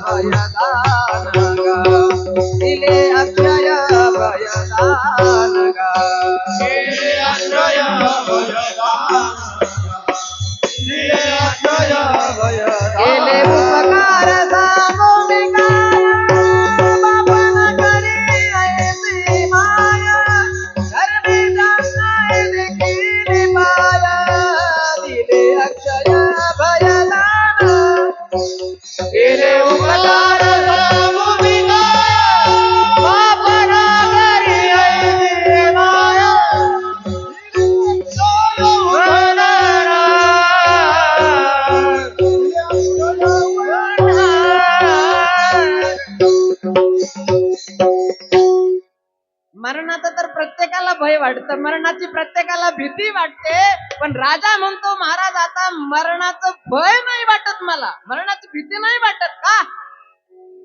भयदान गा, दिले अक्षय भयदान गा. केले अक्षय भयदान. दिले अक्षय भयदान. केले उपकार सांगो मी काय, बापन करी ऐसी माय, घर में जानता है देखिले पाय, दिले अक्षय भयदान. केले उपकार सांगू मी काय. बापन करी ऐसे माय. मरणाचं तर प्रत्येकाला भय वाटतं, मरणाची प्रत्येकाला भीती वाटते. पण राजा म्हणतो महाराज आता मरणाचं भय नाही वाटत, मला मरणाची भीती नाही वाटत. का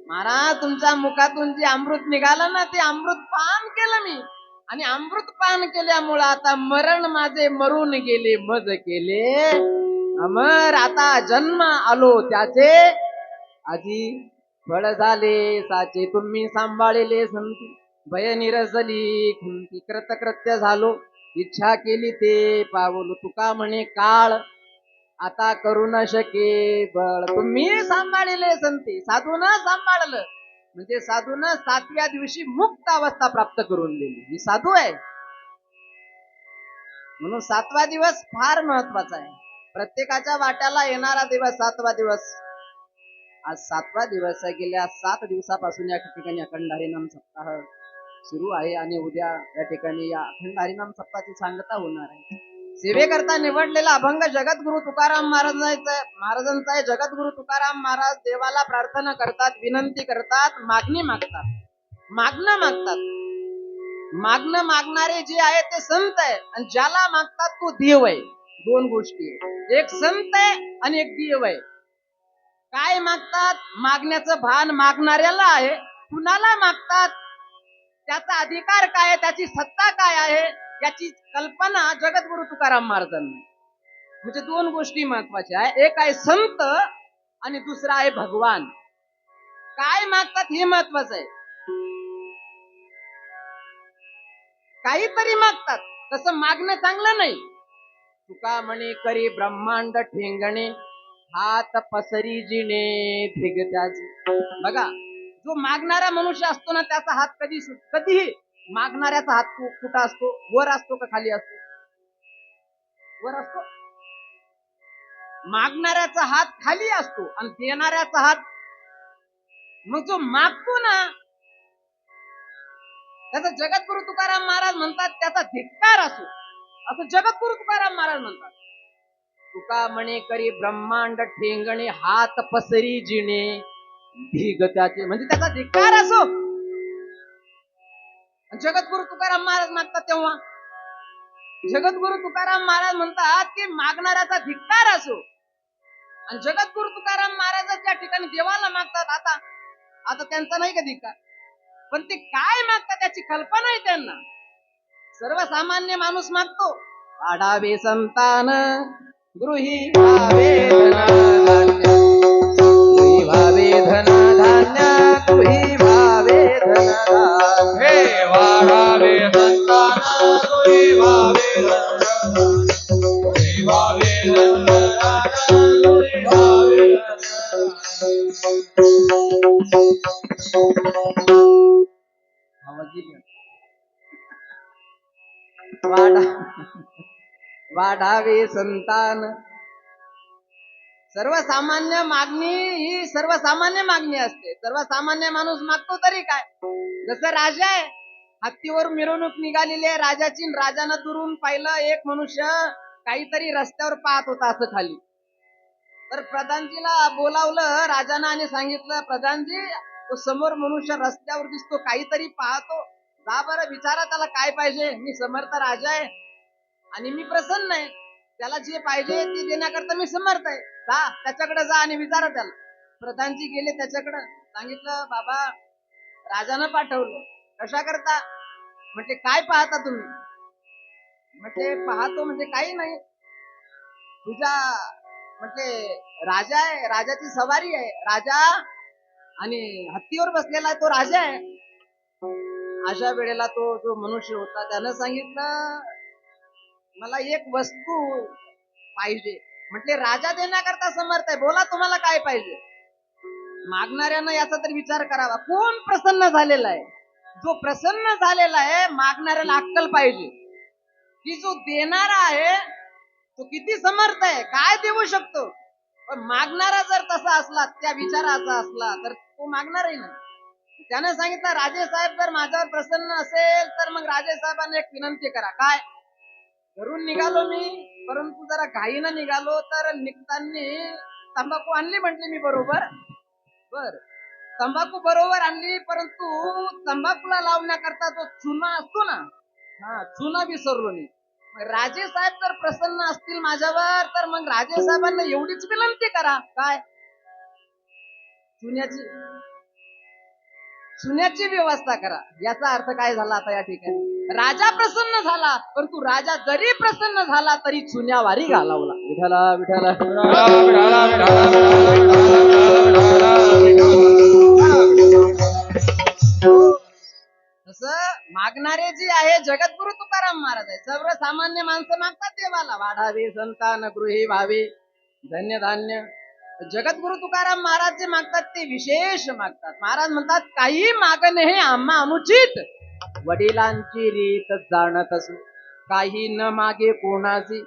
महाराज, तुमच्या मुखातून जे अमृत निघालं ना, ते अमृत पान केलं मी. आणि अमृत पान केल्यामुळं आता मरण माझे मरून गेले, मज केले अमर. आता जन्म आलो त्याचे आधी फळ झाले साचे, तुम्ही सांभाळले संती. भय निरजली खुंती, कृतकृत्य झालो, इच्छा केली ते पावलो. तुका म्हणे काळ आता करू न शके बळ, तुम्ही सांभाळले संती. साधून सांभाळलं म्हणजे साधून 7व्या दिवशी मुक्त अवस्था प्राप्त करून दिली. मी साधू आहे म्हणून 7वा दिवस फार महत्वाचा आहे. प्रत्येकाच्या वाट्याला येणारा दिवस 7वा दिवस. आज 7वा दिवस आहे. गेल्या 7 दिवसापासून या ठिकाणी अखंड हरिनाम सप्ताह सुरू आहे आणि उद्या या ठिकाणी या अखंड हरिनाम सप्ताहाची सांगता होणार आहे. सेवेकरता निवडलेला अभंग जगद्गुरु तुकाराम महाराजांचा आहे. जगद्गुरु तुकाराम महाराज देवाला प्रार्थना करतात, विनंती करतात, मागणी मागतात, मागणं मागतात. मागणं मागणारे जे आहे ते संत आहे आणि ज्याला मागतात तो देव आहे. दोन गोष्टी आहे, एक संत आहे आणि एक देव आहे. काय मागतात? मागण्याचं भान मागणाऱ्याला आहे. कुणाला मागतात? त्याचा अधिकार काय आहे, त्याची सत्ता काय आहे, याची कल्पना जगद्गुरु तुकाराम महाराजांनी. म्हणजे दोन गोष्टी महत्वाच्या आहे, एक आहे संत आणि दुसरा आहे भगवान. काय मागतात हे महत्वाचं आहे. काहीतरी मागतात, तसं मागणं चांगलं नाही. तुका म्हणे करी ब्रह्मांड ठेंगणे, हात पसरी जिणे धिगत्याचे. बघा, जो मागणारा मनुष्य असतो ना, त्याचा हात कधीही मागणाऱ्याचा हात कुठं असतो? वर असतो का खाली असतो? वर असतो. मागणाऱ्याचा हात खाली असतो आणि देणाऱ्याचा हात, मग जो मागतो ना, त्याचा जगद्गुरु तुकाराम महाराज म्हणतात त्याचा धिक्कार असो, असं जगद्गुरु तुकाराम महाराज म्हणतात. तुका म्हणे करी ब्रह्मांड ठेंगणे, हात पसरी जिणे धिगत्याचे. म्हणजे त्याचा धिक्कार असो. जगद्गुरु तुकाराम महाराज मागतात तेव्हा जगद्गुरु तुकाराम महाराज म्हणतात की मागणाऱ्याचा धिक्कार असो. आणि जगद्गुरु तुकाराम महाराज त्या ठिकाणी देवाला मागतात. आता त्यांचा नाही का धिक्कार, पण ते काय मागतात त्याची कल्पना आहे त्यांना. सर्वसामान्य माणूस मागतो, वाढावे संतान गृही भावे धनधान्य, गृही भावे धनधान्य, गृही भावे धनधान्य. हे वाढावे संतान गृही भावे धनधान्य, गृही भावे धनधान्य, गृही भावे वाढावे संतान. सर्वसामान्य मागणी ही सर्वसामान्य मागणी असते. सर्वसामान्य माणूस मागतो तरी काय. जसं राजा आहे, हत्तीवर मिरवणूक निघालेली आहे राजाची, राजानं दुरून पाहिलं एक मनुष्य काहीतरी रस्त्यावर पाहत होता असं खाली. तर प्रधानजीला बोलावलं राजानं आणि सांगितलं, प्रधानजी तो समोर मनुष्य रस्त्यावर दिसतो, काहीतरी पाहतो, जा बरं विचारा त्याला काय पाहिजे. मी समर्थ राजा आहे आणि मी प्रसन्न आहे, त्याला जे पाहिजे ते देण्याकरता मी समर्थ आहे. जा त्याच्याकडे जा आणि विचारा त्याला. प्रधानजी गेले त्याच्याकडे, सांगितलं बाबा राजानं पाठवलं. कशा करता? म्हणजे काय पाहता तुम्ही? म्हणजे पाहतो म्हणजे काही नाही, तुझ्या म्हणजे राजा आहे, राजाची सवारी आहे, राजा आणि हत्तीवर बसलेला आहे तो राजा आहे. अशा वेळेला तो जो मनुष्य होता त्यानं सांगितलं मला एक वस्तू पाहिजे. म्हटले राजा देण्याकरता समर्थ आहे, बोला तुम्हाला काय पाहिजे. मागणाऱ्यानं याचा तर विचार करावा, कोण प्रसन्न झालेला आहे. जो प्रसन्न झालेला आहे मागणाऱ्याला अक्कल पाहिजे की जो देणारा आहे तो किती समर्थ आहे, काय देऊ शकतो. पण मागणारा जर तसा असला, त्या विचाराचा असला, तर तो मागणारही नाही. त्यानं सांगितलं राजे साहेब जर माझ्यावर प्रसन्न असेल तर मग राजे साहेबांना एक विनंती करा. काय? घरून निघालो मी, परंतु जरा घाईनं निघालो, तर निघताना तंबाखू आणली म्हटली मी बरोबर. बर, तंबाखू बरोबर आणली, परंतु तंबाखूला लावण्याकरता जो चुना असतो ना, हा चुना विसरलो मी. राजे साहेब जर प्रसन्न असतील माझ्यावर, तर मग राजे साहेबांना एवढीच विनंती करा. काय? चुन्याची व्यवस्था करा. याचा अर्थ काय झाला आता या ठिकाणी? राजा प्रसन्न झाला, परंतु राजा जरी प्रसन्न झाला तरी चुन्यावारी घालावला. विठाला विठाला तसं मागणारे जे आहे जगद्गुरु तुकाराम महाराज आहे. सर्वसामान्य माणसं मागतात देवाला, वाढावे संतान गृही भावे धन्य धान्य. जगद्गुरु तुकाराम महाराज जे मागतात ते विशेष मागतात. महाराज म्हणतात काही मागणे हे आम्हा अनुचित, वडिलांची रीत जाणत असू, काही न मागे कोणाची,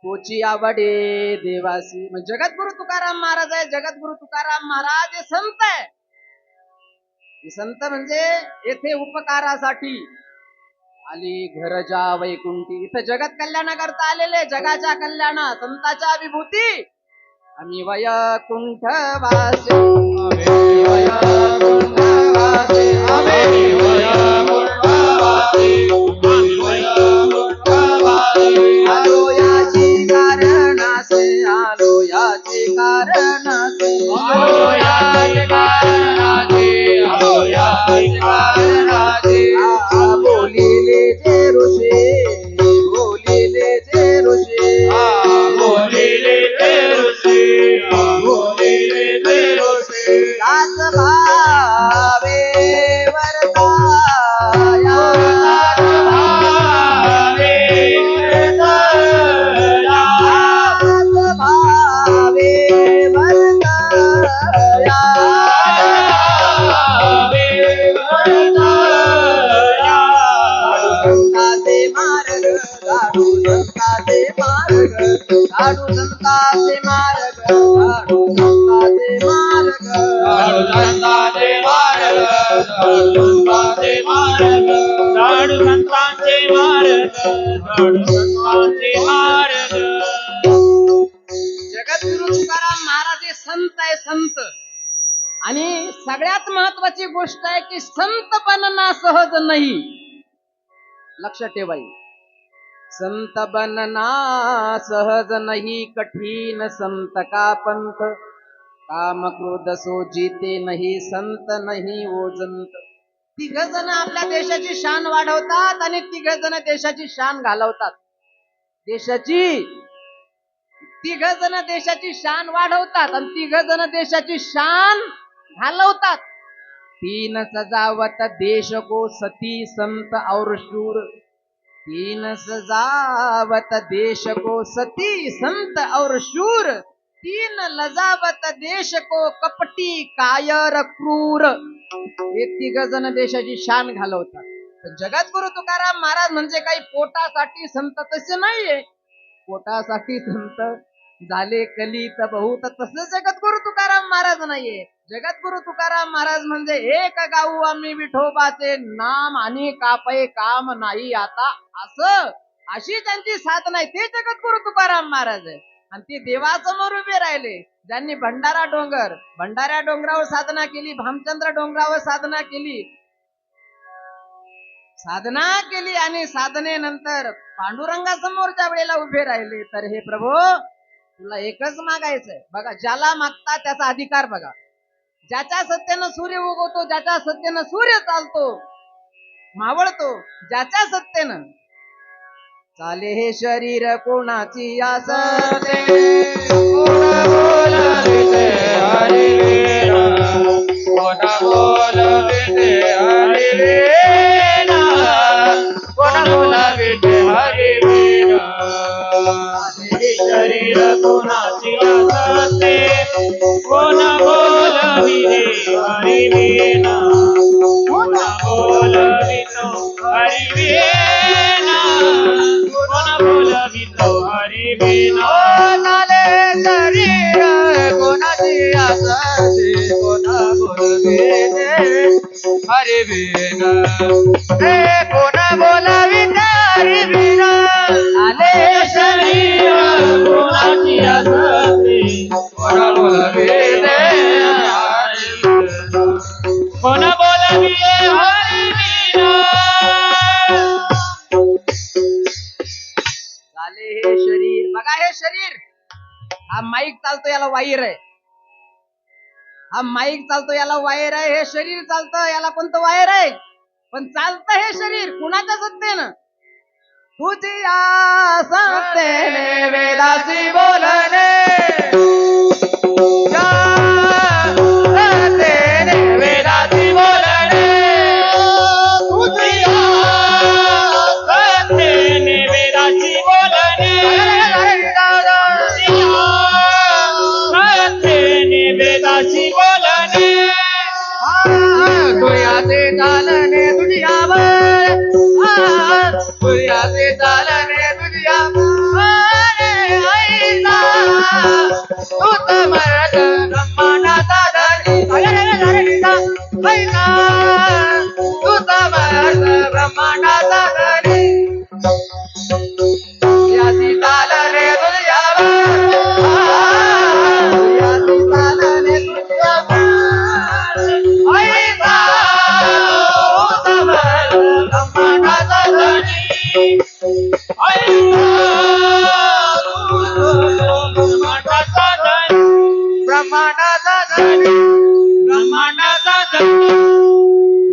तोची आवडे देवासी. जगद्गुरु तुकाराम महाराज आहे. जगद्गुरु तुकाराम महाराज हे संत आहे. संत म्हणजे येथे उपकारासाठी आली घर जा वैकुंठी. इथं जगत कल्याणाकरता आलेले, जगाच्या कल्याण संताच्या विभूती. आम्ही वैकुंठ वासी, वैकुंठ वासी, आम्ही वैकुंठ वासी, आम्ही वैकुंठ वासी. आलो याची कारणासे, आलो याची कारणासे, आलो याची कारणाचे, आलो याची कारणाचे. बोलिले जे ऋषी, बोलिले जे ऋषी, बोलिले ते ऋषी, बोलिले ते ऋषी. दास भावे वरदाया, भावे वरदया, दास भावे वरदाया. भावे वरदया. संताचे मार्ग, साधू संताचे मार्ग, साधू संताचे मार्ग, साधू संताचे मार्ग. साधू संतांचे मार्ग, साधू संतांचे मार्ग, साधू संतांचे मार्ग, साधू संतांचे मार्ग. जगद्गुरु तुकाराम महाराज हे संत आहे, संत. आणि सगळ्यात महत्वाची गोष्ट आहे की संत बनना सहज नाही. लक्ष ठेवाई, संत बनना सहज नाही, कठीण संत का पंथ. काम क्रोध सो जीते नाही, संत नाही ओजंत. तिघ जण आपल्या देशाची शान वाढवतात आणि तिघ जण देशाची शान घालवतात. तिघ जण देशाची शान वाढवतात आणि तिघ जण देशाची शान घालवतात. तीन सजावत देश को सती संत और शूर. तीन सजावत देश को सती संत और शूर. तीन लजावत देश को कपटी कायर क्रूर. हे तिघ जण देशाची शान घालवतात. जगद्गुरु तुकाराम महाराज म्हणजे काही पोटासाठी संत तसे नाहीये. पोटासाठी संत झाले कलित बहुत, तसं जगद्गुरु तुकाराम महाराज नाहीये. जगद्गुरु तुकाराम महाराज म्हणजे एक गाऊ आम्ही विठोबाचे नाम आणि कापय काम नाही आता, असं अशी त्यांची साधना आहे. ते जगद्गुरु तुकाराम महाराज आहे. आणि ते देवासमोर उभे राहिले. ज्यांनी भंडाऱ्या डोंगरावर साधना केली, भामचंद्र डोंगरावर साधना केली आणि साधनेनंतर पांडुरंगासमोरच्या वेळेला उभे राहिले. तर हे प्रभू, तुला एकच मागायचंय. बघा, ज्याला मागता त्याचा अधिकार बघा. ज्याच्या सत्तेनं सूर्य उगवतो, ज्याच्या सत्तेनं सूर्य चालतो, मावळतो, ज्याच्या सत्तेनं चाले हे शरीर कोणाची आसते. कोण बोलविते हरिवीणा, कोण बोलविते हरिवीणा, कोण बोलविते हरिवीणा. हे शरीर कोणाची असते, कोण बोलविते हरिवीणा, कोण बोलवितो हरिवीणा, कोण बोलवितो हरिवीणा. चाले शरीर कोणाची आसते, कोण बोलविते हरिवीणा, हे कोण बोलविते हरिवीणा. चाले शरीर कोणाची असते, कोण बोलविते हरिवीणा, कोण बोलविते हरिवीणा. झाले हे शरीर. बघा, हे शरीर, हा माईक चालतो याला वायर आहे. हा माईक चालतो याला वायर आहे. हे शरीर चालतं याला कोणतं वायर आहे? पण चालतं हे शरीर कुणाच्या सत्तेनं? तुझ्या सत्तेने वेदासी बोलणे, सत्तेने वेदासी बोलणे, तुझ्या सत्तेने वेदासी बोलणे, सत्तेने वेदासी बोलणे. तुझ्याचे चालणे तुझ्यावर, तुझ्याचे चालणे तुझ्यावर, ब्रह्मांडाचा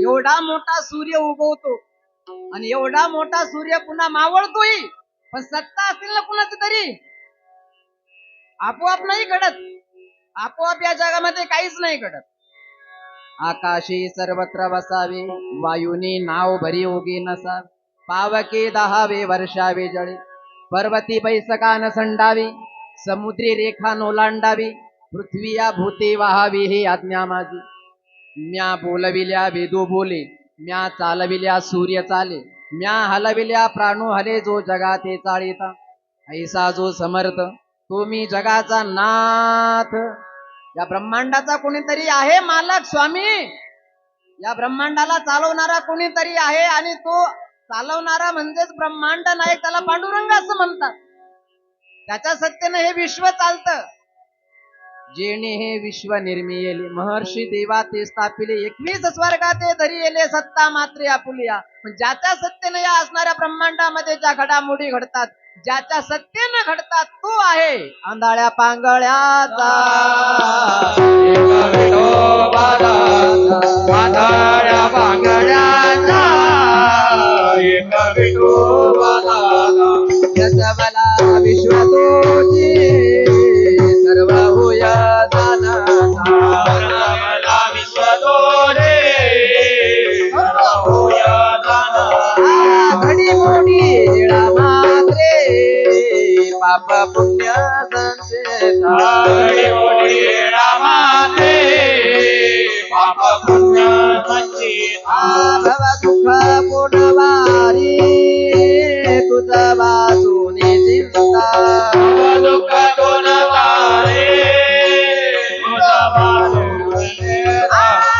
एवढा मोठा सूर्य उगवतो आणि एवढा मोठा सूर्य पुन्हा मावळतोय, पण सत्ता असेल ना कुणाची तरी आपोआप नाही घडत. आपोआप या जगामध्ये काहीच नाही घडत. आकाशी सर्वत्र वसावे, वायुनी नाव भरी उगी नसावे, पावके दहावे वर्षावे जळे, पर्वती बैसकान संडावी, समुद्री रेखा नोलांडावी, पृथ्वी या भूते वाहावी ही आज्ञा माझी. म्या बोलविल्या वेदू बोले, म्या चालविल्या सूर्य चाले, म्या हलविल्या प्राणू हले, जो जगाते चाळीता, ऐसा जो समर्थ तो मी जगाचा नाथ. या ब्रह्मांडाचा कोणीतरी आहे मालक स्वामी, या ब्रह्मांडाला चालवणारा कोणीतरी आहे आणि तो चालवणारा म्हणजेच ब्रह्मांड नायक, त्याला पांडुरंग असं म्हणतात. त्याच्या सत्तेनं हे विश्व चालतं. जेणे हे विश्व निर्मिले, महर्षी देवा ते स्थापिले, 21 स्वर्गाते धरी येले, सत्ता मात्रे आपुलिया. ज्याच्या सत्तेनं या असणाऱ्या ब्रह्मांडामध्ये ज्या घडामोडी घडतात, ज्याच्या सत्तेनं घडतात, तो आहे आंधळ्या पांगळ्याचा आंधळ्या पांगळ्याचा एक विठोबाला. जसवला विश्व तोची सर्व होया जाणता, सर्वला विश्व तोरे सर्व होया जाणता. घडी मोडी निळा मात्रे पाप पुण्य संचेता, घडी मोडी रामाते पाप पुण्य संचिता. भव दुःख पोटवारी तुझा वाचूनी चिंता, दुःख दोन तारे तुझा वाचूनी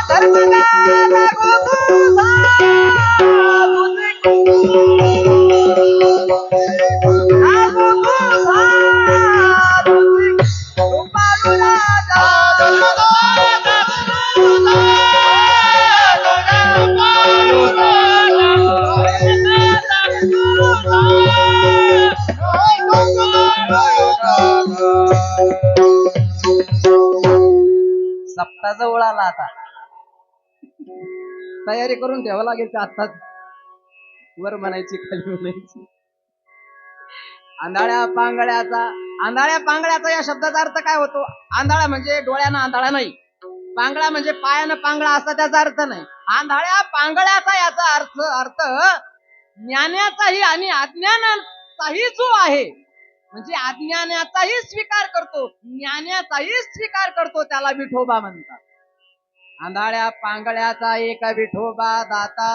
धर्मगाला गोकुळा सप्ताह जवळ आला. आता तयारी करून ठेवावं लागेल ते आत्ताच. वर म्हणायची खाली म्हणायची. आंधळ्या पांगळ्याचा, आंधळ्या पांगळ्याचा या शब्दाचा अर्थ काय होतो? आंधळा म्हणजे डोळ्यानं आंधळा नाही, पांगळा म्हणजे पायानं पांगळा असा त्याचा अर्थ नाही. आंधळ्या पांगळ्याचा याचा अर्थ ज्ञानाचाही आणि अज्ञानाचाही जो आहे, म्हणजे अज्ञानाचाही स्वीकार करतो, ज्ञानाचाही स्वीकार करतो, त्याला विठोबा म्हणतात. आंधळ्या पांगळ्याचा एक विठोबा दाता,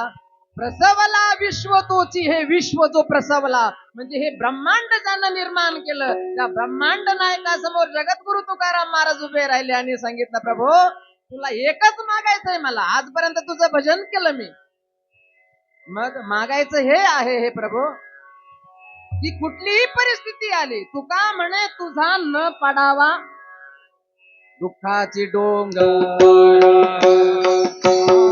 प्रसवला विश्व तोची, हे विश्व जो प्रसवला म्हणजे हे ब्रह्मांड ज्यानं निर्माण केलं, त्या ब्रह्मांड नायकासमोर जगद्गुरु तुकाराम महाराज उभे राहिले आणि सांगितलं, प्रभो तुला एकच मागायचंय, मला आजपर्यंत तुझं भजन केलं मी, मग मागायचं हे आहे, हे प्रभो की कुठलीही परिस्थिती आली, तुका म्हणे तुझा न पडावा दुःखाची डोंगर,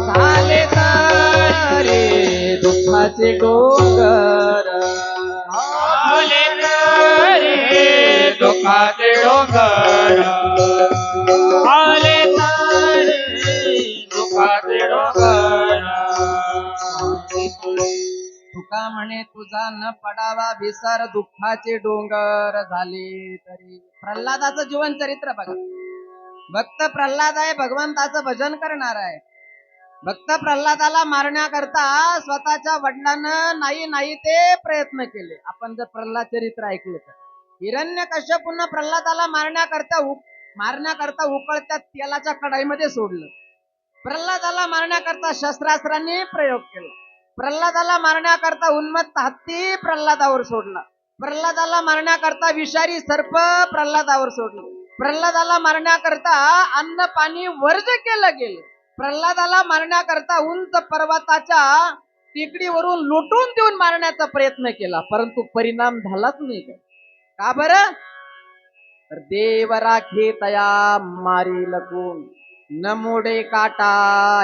झाले तारे दुःखाचे डोंगर, झाले तारे दुःखाचे डोंगर, झाले तारे दुःखाचे डोंगर. तुका म्हणे तुझा न पडावा विसर दुःखाचे डोंगर झाले तरी. प्रल्हादाचं जीवन चरित्र बघा. भक्त प्रल्हाद आहे, भगवंताचं भजन करणार आहे. भक्त प्रल्हादाला मारण्याकरता स्वतःच्या वडिलांनं नाही ते प्रयत्न केले. आपण जर प्रल्हाद चरित्र ऐकलं तर हिरण्यकश्यपूनं प्रल्हादाला मारण्याकरता उकळत्या तेलाच्या कढाईमध्ये सोडलं. प्रल्हादाला मारण्याकरता शस्त्रास्त्रांनी प्रयोग केला. प्रल्हादाला मारण्याकरता उन्मत्त हत्ती प्रल्हादावर सोडला. प्रल्हादाला मारण्याकरता विषारी सर्प प्रल्हादावर सोडलं. प्रल्हादाला मारण्याकरता अन्न पाणी वर्ज केलं गेलं. प्रल्हादाला मारण्याकरता उंच पर्वताच्या टेकडीवरून लुटून देऊन मारण्याचा प्रयत्न केला, परंतु परिणाम झालाच नाही. का बरं? तर देव राखे तया मारी लपून, न मोडे काटा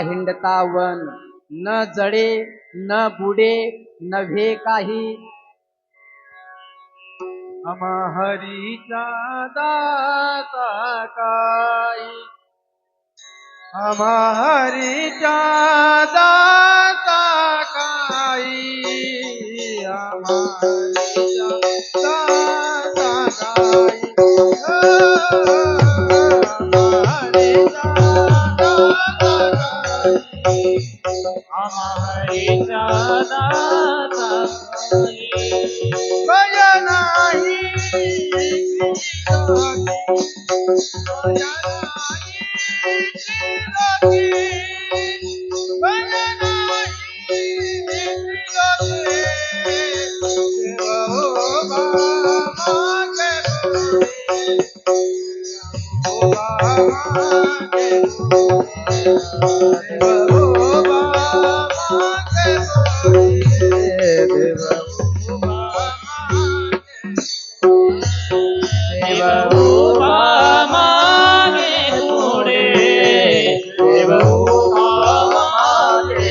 हिंडता वन, न जडे न बुडे नव्हे काही. आम्हा हरीच्या दाता काही, हमारीच्या दाता काही हमारीच्या दाता काही हमारीच्या दाता काही हमारीच्या दाता भय नाही उभा मागे पुढे देव उभा मागे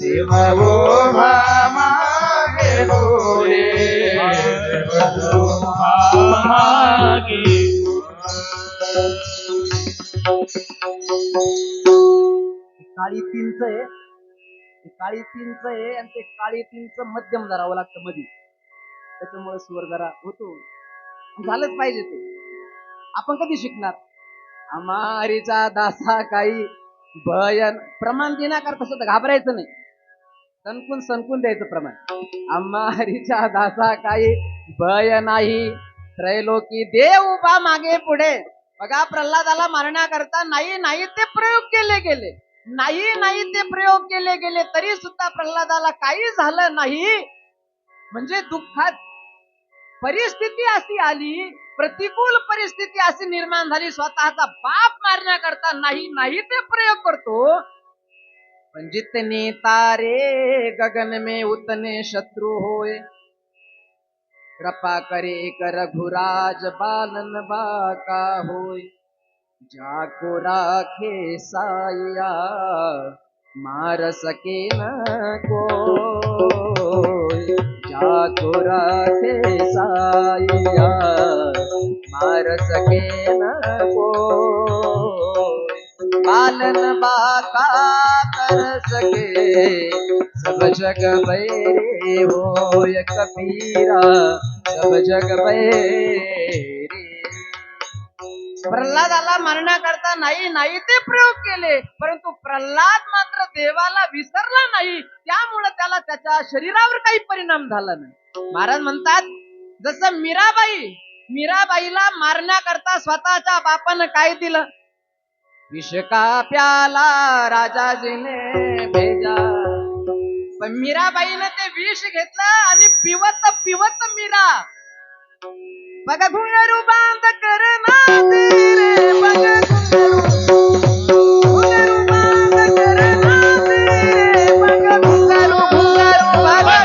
देव उभा मागे पुढे उभा मागे काळी तीनच आहे, ते काळी तीनच आहे आणि ते काळी तीनच मध्यम धरावं लागतं मध्ये, त्याच्यामुळे स्वर जरा होतो. झालंच पाहिजे ते. आपण कधी शिकणार? अमारीचा दासा काही भयन प्रमाण देण्याकरता सुद्धा घाबरायचं नाही, सणकून सणकून द्यायचं प्रमाण. अमारीचा दासा काही भय नाही त्रैलोकी देव उभा मागे पुढे. बघा, प्रल्हादाला मारण्याकरता नाही नाही ते प्रयोग केले गेले, नाही नाही ते प्रयोग केले गेले, तरी सुद्धा प्रल्हादाला काही झालं नाही. म्हणजे दुःखात परिस्थिती अशी आली, प्रतिकूल परिस्थिती अशी निर्माण झाली, स्वतःचा बाप मारण्याकरता नाही नाही ते प्रयोग करतो. पण जितने तारे गगन में उतने शत्रु होए, कृपा करे कर रघुराज बालन बाका होय. जाको राखे साया मार सके न कोय, जाको राखे साया मार सके न कोय. बालन बाका कर सके सब जग बैरे होय कबीरा, सब जग बैरे. प्रल्हादाला मारण्याकरता नाही नाही ते प्रयोग केले, परंतु प्रल्हाद मात्र देवाला विसरला नाही, त्यामुळे त्याला त्याच्या शरीरावर काही परिणाम झाला नाही. महाराज म्हणतात, जसं मीराबाईला मारण्याकरता स्वतःच्या बापानं काय दिलं? विष का प्याला राजाजीने भेजा. पण मीराबाईनं ते विष घेतलं आणि पिवत पिवत मीरा बघा घुंगरू बांध कर नाचे रे, बघा घुंगरू बांध कर नाचे रे, बघा घुंगरू घुंगरू बघा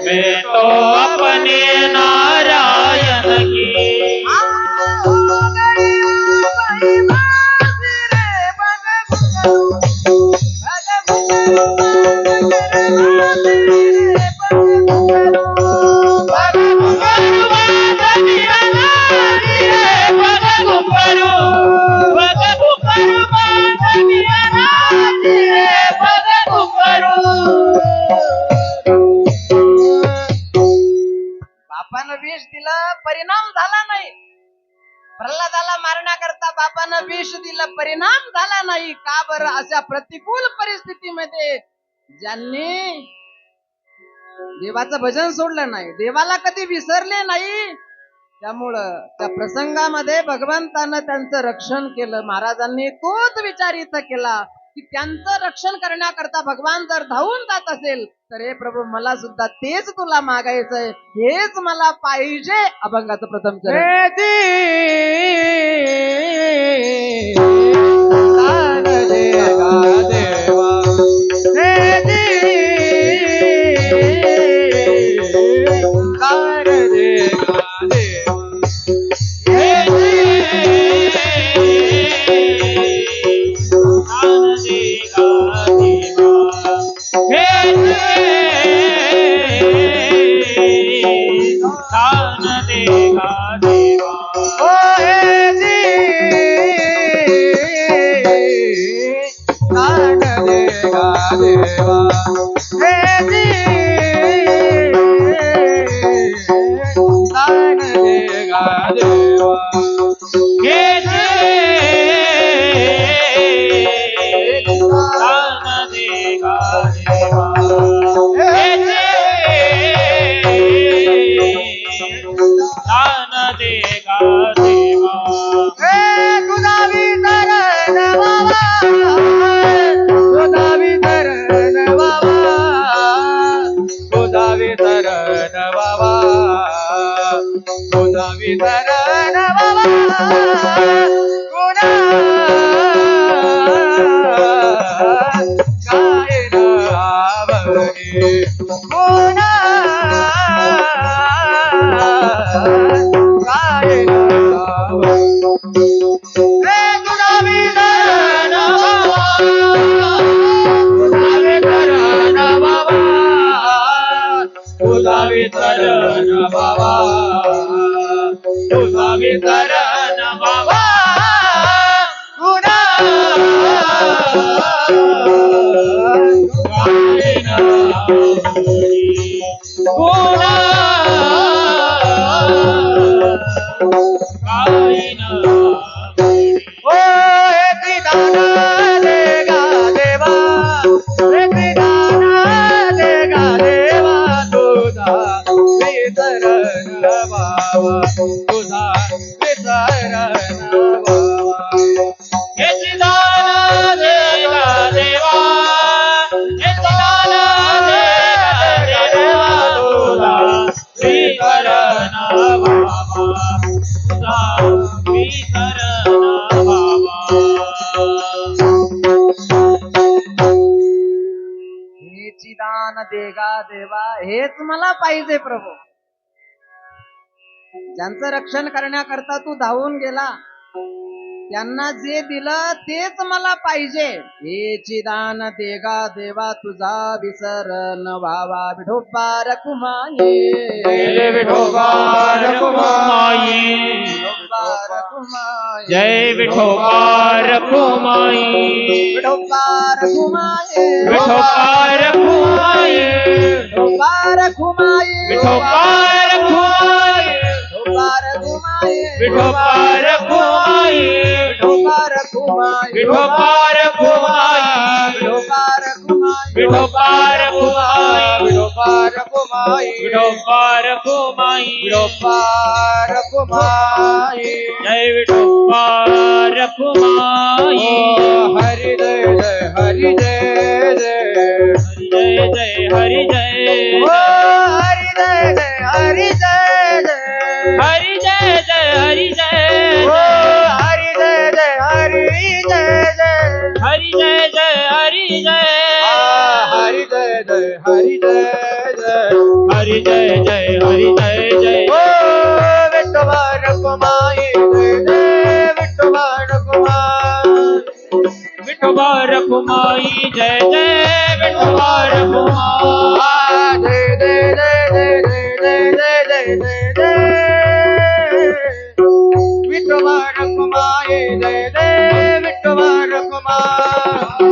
मैं तो अपने नारायण की बापानं विष दिलं, परिणाम झाला नाही. प्रल्हादाला मारण्याकरता बापानं विष दिलं, परिणाम झाला नाही. का बरं? अशा प्रतिकूल परिस्थितीमध्ये ज्यांनी देवाचं भजन सोडलं नाही, देवाला कधी विसरले नाही, त्यामुळं त्या प्रसंगामध्ये भगवंतानं त्यांचं रक्षण केलं. महाराजांनी तोच विचार इथं केला की त्यांचं रक्षण करण्याकरता भगवान जर धावून जात असेल तर हे प्रभू मला सुद्धा तेच तुला मागायचंय, हेच मला पाहिजे. अभंगाचं प्रथम चरण. दान देगा देवा, हेच मला पाहिजे प्रभू. ज्यांचं रक्षण करण्याकरता तू धावून गेला त्यांना जे दिलं तेच मला पाहिजे. हेची दान देगा देवा, तुझा विसरण व्हावा. विठोबा रखुमाई, विठोबा रखुमाई, जय विठोबा रखुमाई, विठोबा रखुमाई, विठोबा रखुमाई, विठोबा रखुमाई, विठोबा रखुमाई, विठोबा रखुमाई, विठोबा रखुमाई, विठोबा रखुमाई, विठोबा रखुमाई, विठोबा रखुमाई, विठोबा रखुमाई, विठोबा रखुमाई, विठोबा रखुमाई, विठोबा रखुमाई, जय विठोबा रखुमाई. हरि जय जय, हरि जय जय, जय जय हरि जय, हरि जय जय, हरि जय जय, हरि जय जय, हरि जय, हरि जय जय, हरि जय जय, हरि जय जय, हरि जय, हरि जय जय, हरि जय जय, हरि जय जय, हरि जय जय. विठोबा रखुमाई, जय जय विठोबा रखुमाई, विठोबा रखुमाई, जय जय विठोबा रखुमाई, जय जय जय जय जय जय जय जय, विठोबा रखुमाई, जय जय विठोबा रखुमाई,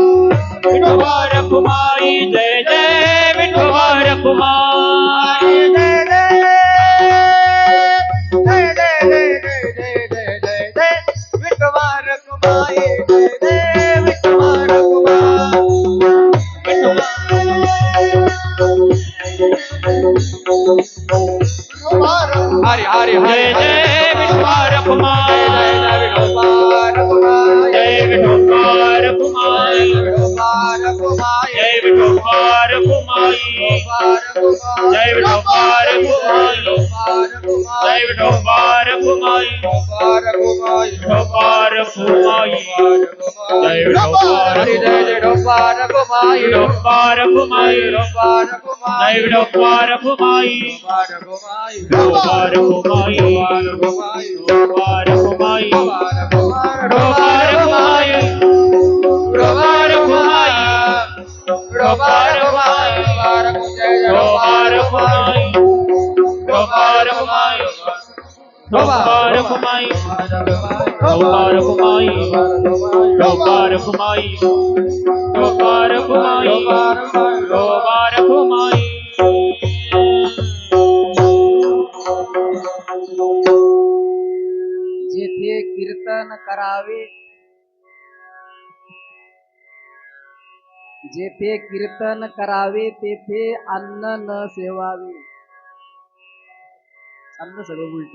विठोबा रखुमाई, जय जय विठोबा रखुमाई, जय जय जय जय जय जय जय जय, विठोबा रखुमाई, जय जय विठोबा रखुमाई, विठोबा हरी हरी जय जय विठोबा रखुमाई जय विठोबा रखुमाई जय विठोबा रखुमाई जय विठोबा रखुमाई जय विठोबा रखुमाई जय विठोबा रखुमाई विठोबा रखुमाई जय विठोबा हरी जय विठोबा रखुमाई विठोबा रखुमाई जय विठोबा रखुमाई विठोबा रखुमाई विठोबा रखुमाई विठोबा रखुमाई विठोबा रखुमाई विठोबा रखुमाई विठोबा रखुमाई विठोबा रखुमाई विठोबा रखुमाई विठोबा रखुमाई विठोबा रखुमाई विठोबा रखुमाई विठोबा रखुमाई जेथे कीर्तन करावे जेथे कीर्तन करावे तेथे अन्न न सेवावे. अन्न सगळं उलट.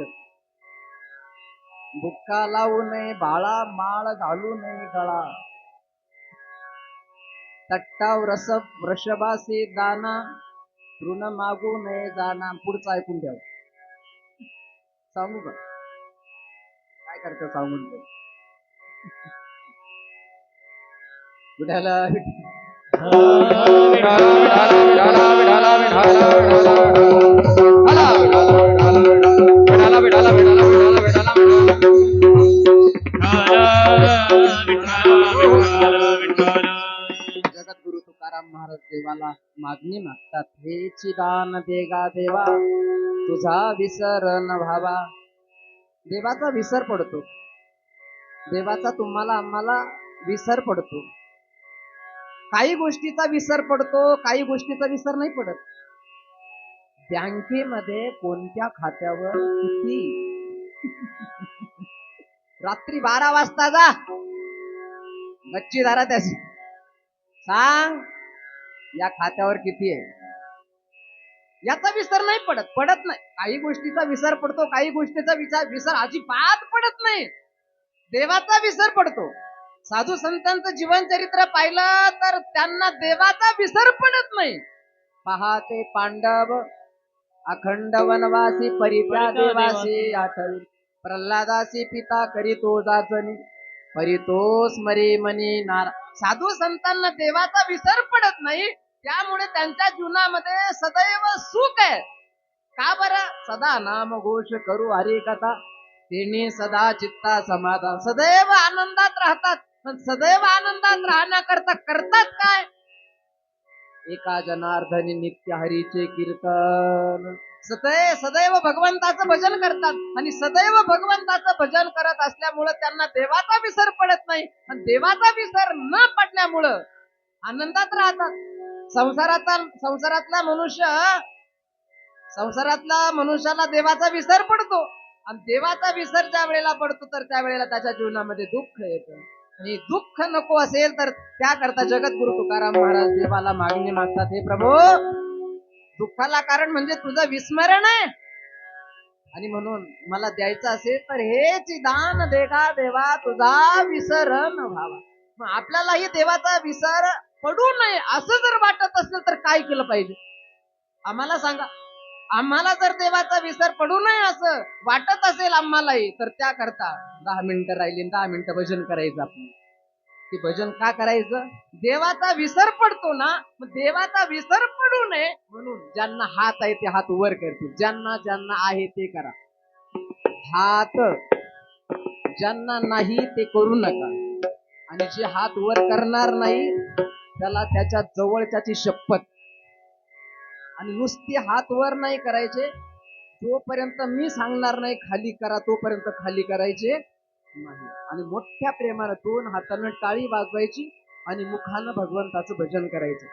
बुक्का लावू नये बाळा माळ घालू नये गळा. तट्टाव रस वृषभासे दाना ऋण मागू नये जाना. पुढचं ऐकून घ्या. सांगू का काय करतं सांगून ते. बुडाला जगद्गुरु तुकाराम महाराज देवाला मागणी मागतात. हे चिदान देगा देवा तुझा विसर न व्हावा. देवाचा विसर पडतो. देवाचा तुम्हाला आम्हाला विसर पडतो. काही गोष्टीचा विसर पडतो, काही गोष्टीचा विसर नाही पडत. बँकेमध्ये कोणत्या खात्यावर किती रात्री 12 वाजता जा गच्चीदारा त्याची सांग या खात्यावर किती आहे. याचा विसर नाही पडत नाही. काही गोष्टीचा विसर पडतो, काही गोष्टीचा विसर अजिबात पडत नाही. देवाचा विसर पडतो. साधू संतांचं जीवन चरित्र पाहिलं तर त्यांना देवाचा विसर पडत नाही. पहाते पांडव अखंड वनवासी परित्या देवासी आठवी. प्रल्हादासी पिता करीतो जाचणी परितो स्मरे मनी नारा. साधू संतांना देवाचा विसर पडत नाही. त्यामुळे त्यांच्या जीवनामध्ये सदैव सुख आहे. का बरं? सदा नाम घोष करू हरी कथा तेनी सदा चित्ता समाधान. सदैव आनंदात राहतात. पण सदैव आनंदात राहण्याकरता करतात काय? एका जनार्दनी नित्य हरीचे कीर्तन. सदैव भगवंताचं भजन करतात. आणि सदैव भगवंताचं भजन करत असल्यामुळं त्यांना देवाचा विसर पडत नाही. आणि देवाचा विसर न पडल्यामुळं आनंदात राहतात. संसारातला मनुष्याला देवाचा विसर पडतो. आणि देवाचा विसर ज्या वेळेला पडतो तर त्यावेळेला त्याच्या जीवनामध्ये दुःख येतं. आणि दुःख नको असेल तर त्याकरता जगद्गुरु तुकाराम महाराज देवाला मागणी मागतात. हे प्रभू दुःखाला कारण म्हणजे तुझं विस्मरण आहे. आणि म्हणून मला द्यायचं असेल तर हेच दान देगा देवा तुझा विसर न व्हावा. मग आपल्यालाही देवाचा विसर पडू नये असं जर वाटत असेल तर काय केलं पाहिजे? आम्हाला सांगा. आम्हाला जर देवाचा विसर पडू नये असं वाटत असेल आम्हालाही तर त्याकरता 10 मिनिटं राहिली, 10 मिनिटं भजन करायचं. आपण ते भजन का करायचं? देवाचा विसर पडतो ना. मग देवाचा विसर पडू नये म्हणून ज्यांना हात आहे ते हात वर करतील. ज्यांना ज्यांना आहे ते करा हात. ज्यांना नाही ते करू नका. आणि जे हात वर करणार नाही त्याला त्याच्या जवळच्याची शपथ. आणि नुसती हात वर नाही करायचे. जोपर्यंत मी सांगणार नाही खाली करा तोपर्यंत खाली करायचे नाही. आणि मोठ्या प्रेमानं 2 हातानं टाळी वाजवायची आणि मुखानं भगवंताचं भजन करायचं.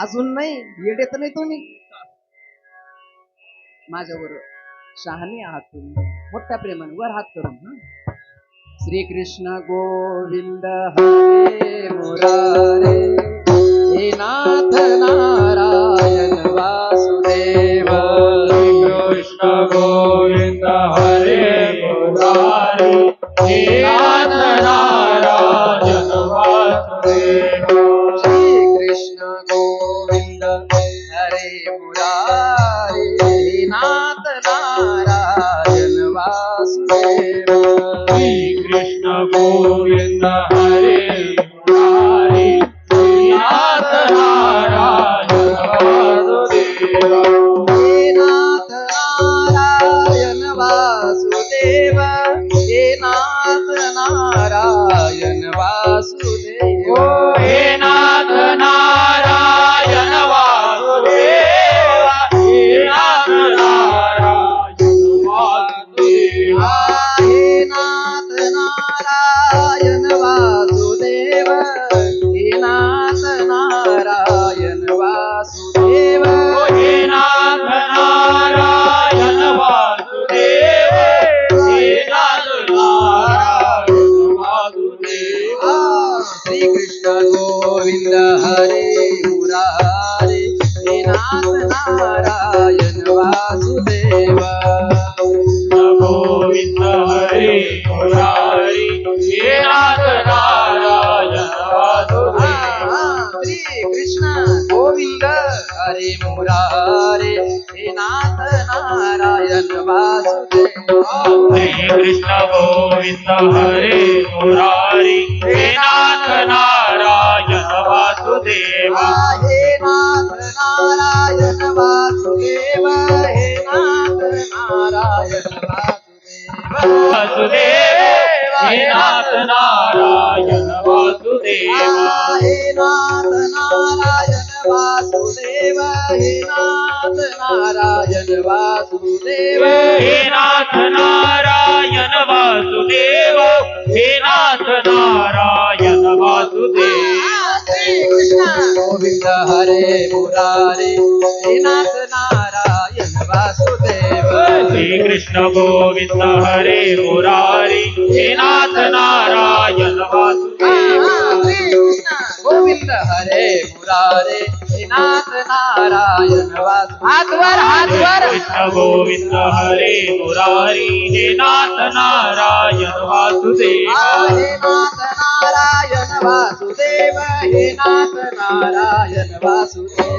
अजून नाही येडेत नाही तुम्ही. माझ्यावर शहाणे आहात तुम्ही. मोठ्या प्रेमानं वर हात करून. श्री कृष्ण गोविंद हरे मुरारे हे नाथ नारायण वासुदेव. कृष्ण गो नाथ नारायण वासुदेव श्री कृष्ण गोविंद हरे मुरारी नाथ नारायण वासुदेव हे नाथ नारायण वासुदेव हे नाथ नारायण वासुदेव हे नाथ नारायण वासुदेव हे नाथ नारायण वासुदेव हे नाथ नारायण वासुदेव हे नाथ नारायण वासुदेव हे नाथ नारायण वासुदेव हे नाथ नारायण वासुदेव श्री कृष्ण गोविंद हरे मुरारे हे नाथ नारायण वासुदेव गोविंद हरे मुरारी हे नाथ नारायण वासुदेव श्री कृष्ण गोविंद हरे मुरारे हे नाथ नारायण वासुदेव श्री कृष्ण गोविंद हरे मुरारी हे नाथ नारायण वासुदेव हे नाथ नारायण वासुदेव हे नाथ नारायण वासुदेव हे नाथ नारायण वासुदेव हे नाथ नारायण वासुदेव हे नाथ नारायण वासुदेव हे नाथ नारायण वासुदेव हे नाथ नारायण वासुदेव श्री कृष्ण गोविंद हरे मुरारे हे नाथ नारायण वासुदेव श्री कृष्ण गोविंद हरे मुरारी हे नाथ नारायण वासुदेव श्री कृष्ण गोविंद हरे मुरारे हे नाथ नारायण वासुदेव हात वर कृष्ण गोविंद हरे मुरारी हे नाथ नारायण वासुदेव हे नाथ नारायण वासुदेव हे नाथ नारायण वासुदेव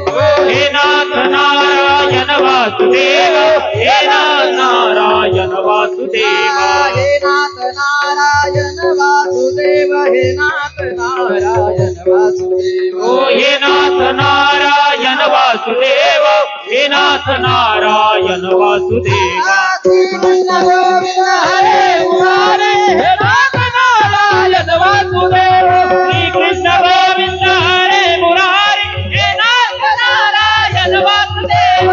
हे नाथ नारायण वासुदेव हे नाथ नारायण वासुदेव हे नाथ नारायण वासुदेव हे नाथ नारायण वासुदेव हे नाथ नारायण वासुदेव हे नाथ नारायण वासुदेव श्री कृष्ण गोविंद हरे मुरारे हे नाथ नारायण वासुदेव श्री कृष्ण गोविंद हरे मुरारी हे नाथ नारायण वासुदेव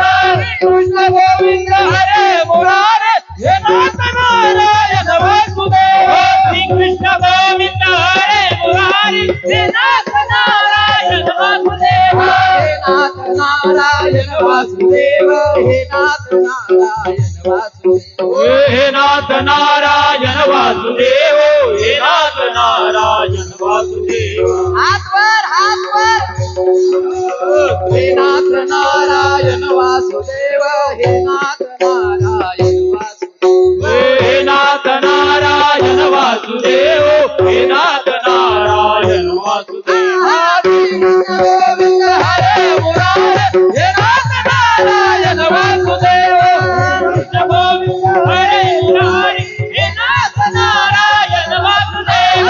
कृष्ण गोविंद हरे मुरारे हे नाथ नारायण वासुदेव श्री कृष्ण गोविंद हरे मुरारी हे नाथ नारायण वासुदेव हे नाथ नारायण वासुदेव हे नाथ नारायण वासुदेव हे नाथ नारायण वासुदेव हे नाथ नारायण वासुदेव हात वर हे नाथ नारायण वासुदेव हे नाथ नारायण वासुदेव हे नाथ नारायण वासुदेव हे नाथ नारायण वासुदेव कृष्ण गोविंद हरे मुरारे हे नाथ नारायण वासुदेव कृष्ण गोविंद हरे मुरारी हे नाथ नारायण वासुदेव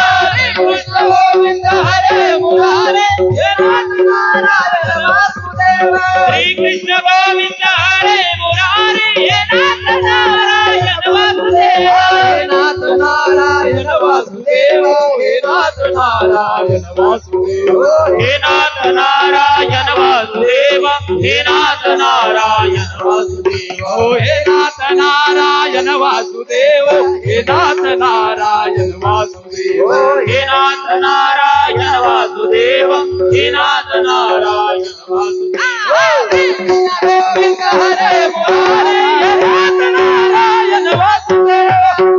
कृष्ण गोविंद हरे मुरारे हे नाथ नारायण वासुदेव श्री कृष्ण गोविंद हरे मुरारी हे नाथ नारायण वासुदेव हे नाथ नारायण वासुदेव हे नाथ नारायण वासुदेव हे नाथ नारायण वासुदेव हे नाथ नारायण वासुदेव हे नाथ नारायण वासुदेव हे नाथ नारायण वासुदेव हे नाथ नारायण वासुदेव हे नाथ नारायण वासुदेव गोविंद हरे मुरारे हे नाथ नारायण वासुदेव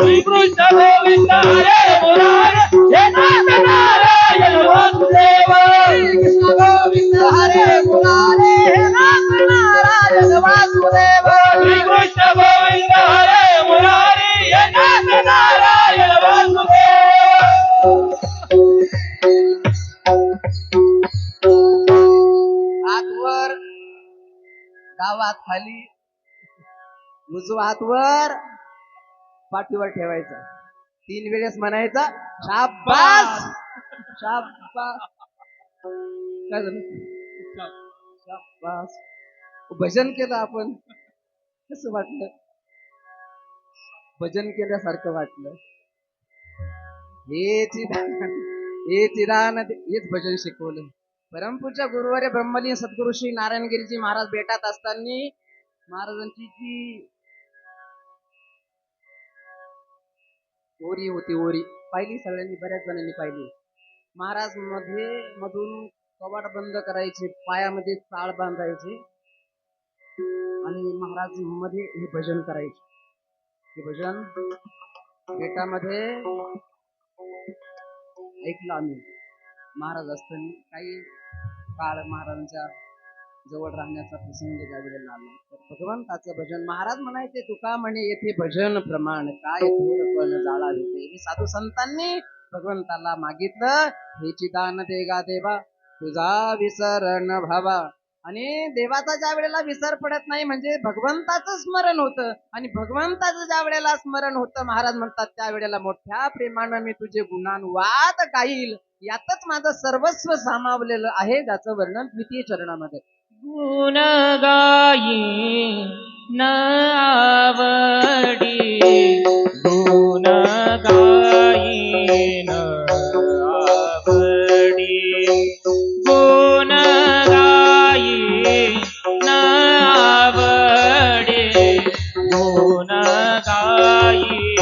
श्री कृष्ण गोविंद हरे मुरारी हे नाथ नारायण वासुदेव कृष्ण गोविंद हरे मुरारे हे नाथ नारायण वासुदेव श्री कृष्ण गोविंद हरे मुरारी हे नाथ नारायण वासुदेव आतवर गावात खाली उजवा हात वर पाठीवर ठेवायचा, 3 वेळेस म्हणायचा शाबास शाबास. काय झालं? शाबास. भजन केलं आपण, कसं वाटलं? भजन केल्यासारखं वाटलं. हेच हेच भजन शिकवलं. परमपूज्य गुरुवर्य ब्रह्मलीन सद्गुरु श्री नारायणगिरीजी महाराज भेटात असताना महाराजांची जी ओरी होती, ओरी पाहिली सगळ्यांनी, बऱ्याच जणांनी पाहिली. महाराज मधून कवाट बंद करायचे, पायामध्ये चाळ बांधायचे आणि महाराज मध्ये हे भजन करायचे. हे भजन बेटामध्ये ऐकलं आम्ही. महाराज असताना काही काळ महाराजांच्या जवळ राहण्याचा प्रसंग ज्या वेळेला आला, तर भगवंताचं भजन महाराज म्हणायचे, तुका म्हणे येथे भजन प्रमाण काय थोरपण जाळा होते. मी साधू संतांनी भगवंताला मागितलं, हेची दान देगा देवा तुझा विसरण भावा. आणि देवाचा ज्या वेळेला विसर पडत नाही म्हणजे भगवंताचं स्मरण होतं, आणि भगवंताचं ज्या वेळेला स्मरण होतं महाराज म्हणतात त्यावेळेला मोठ्या प्रेमानं मी तुझे गुणानुवाद गाईल. यातच माझं सर्वस्व सामावलेलं आहे, ज्याचं वर्णन द्वितीय चरणामध्ये. गुण गाई न आवडी, गुण गाई न आवडी, गुण गाई न आवडी, गुण गाई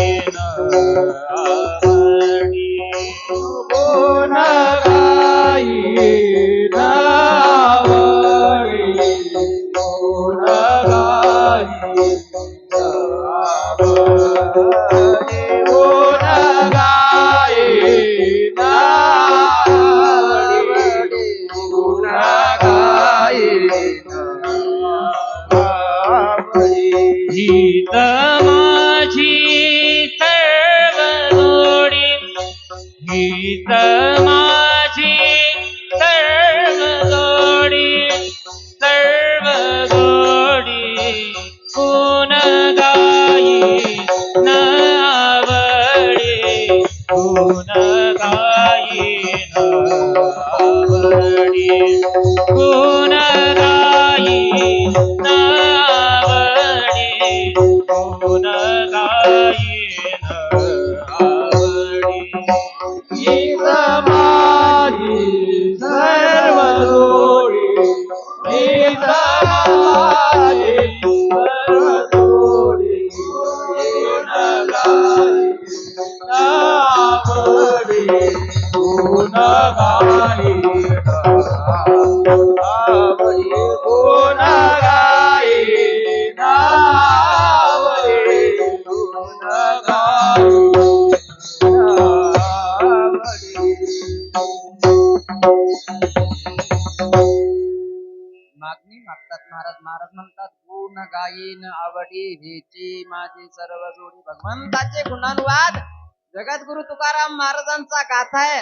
न आवडी, गुण गाई गीत माझी तळवगोडी, गीत माझी तळवगोडी, तळवगोडी, गुण गाई न आवडी, गुण गाई न आवडी, गुण गाई न आवडी, गुण गाई न आवडी. गीत माझी सर्व जोडी, गीत माझी सर्व जोडी, गुण गाई आवडी, गुण गाई आवडी, गुण गाई आवडी, गुण गाई मागणी मागतात महाराज. महाराज म्हणतात गुण गायीन आवडी हेची माझी सर्व जोडी. भगवंताचे गुणानुवाद जगद्गुरु तुकाराम महाराजांचा गाथा आहे.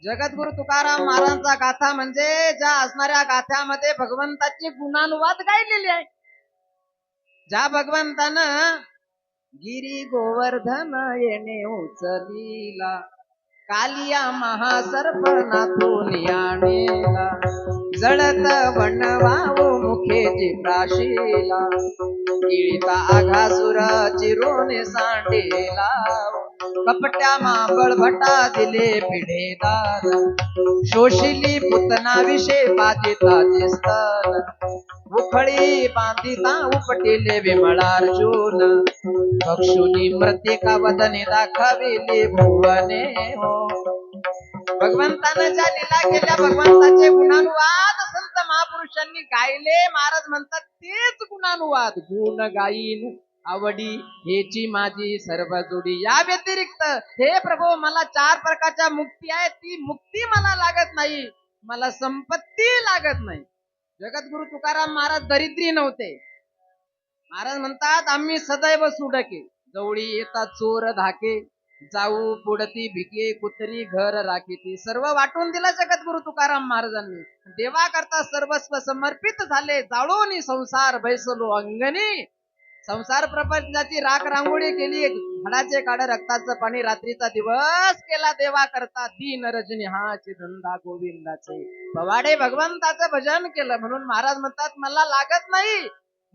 जगद्गुरु तुकाराम महाराजांचा गाथा म्हणजे ज्या असणाऱ्या गाथ्यामध्ये भगवंताचे गुणानुवाद गायलेले आहे. ज्या भगवंतानं गिरी गोवर्धन येणे उचलीला, कालिया महासर्प नाथून आणेला, जळत वनवाऊ मुखेची प्राशीला, किळीता आघासुर चिरोने सांडेला, कपट्या माबळ भटा दिले पिढेदार, शोषिली पुतना विषय बाधिताचे स्तन, उखळी बांधिता उपटिले विमळार्जुन, पक्षुनी प्रत्येका वदने दाखविले भुवने हो. भगवंतानं ज्या लीला केल्या, भगवंताचे गुणानुवाद संत महापुरुषांनी गायले. महाराज म्हणतात तेच गुणानुवाद. गुण गाईन आवडी हेची माझी सर्व जोडी. या व्यतिरिक्त हे प्रभू मला 4 प्रकारच्या मुक्ती आहे, ती मुक्ती मला लागत नाही, मला संपत्ती लागत नाही. जगद्गुरु तुकाराम महाराज दरिद्री नव्हते. महाराज म्हणतात आम्ही सदैव सुडके, जवळी येतात चोर धाके, जाऊ पुढती भिके, कुत्री घर राखीती. सर्व वाटून दिला जगद्गुरु तुकाराम महाराजांनी. देवा करता सर्वस्व समर्पित झाले, जाळून संसार बैसलो अंगणी, संसार प्रपंचाची राख रांगोळी केली, हाडाचे काढ रक्ताचं पाणी, रात्रीचा दिवस केला देवा करता, दीन रजनी हाचे धंदा गोविंदाचे. पवाडे भगवंताचं भजन केलं म्हणून महाराज म्हणतात मला लागत नाही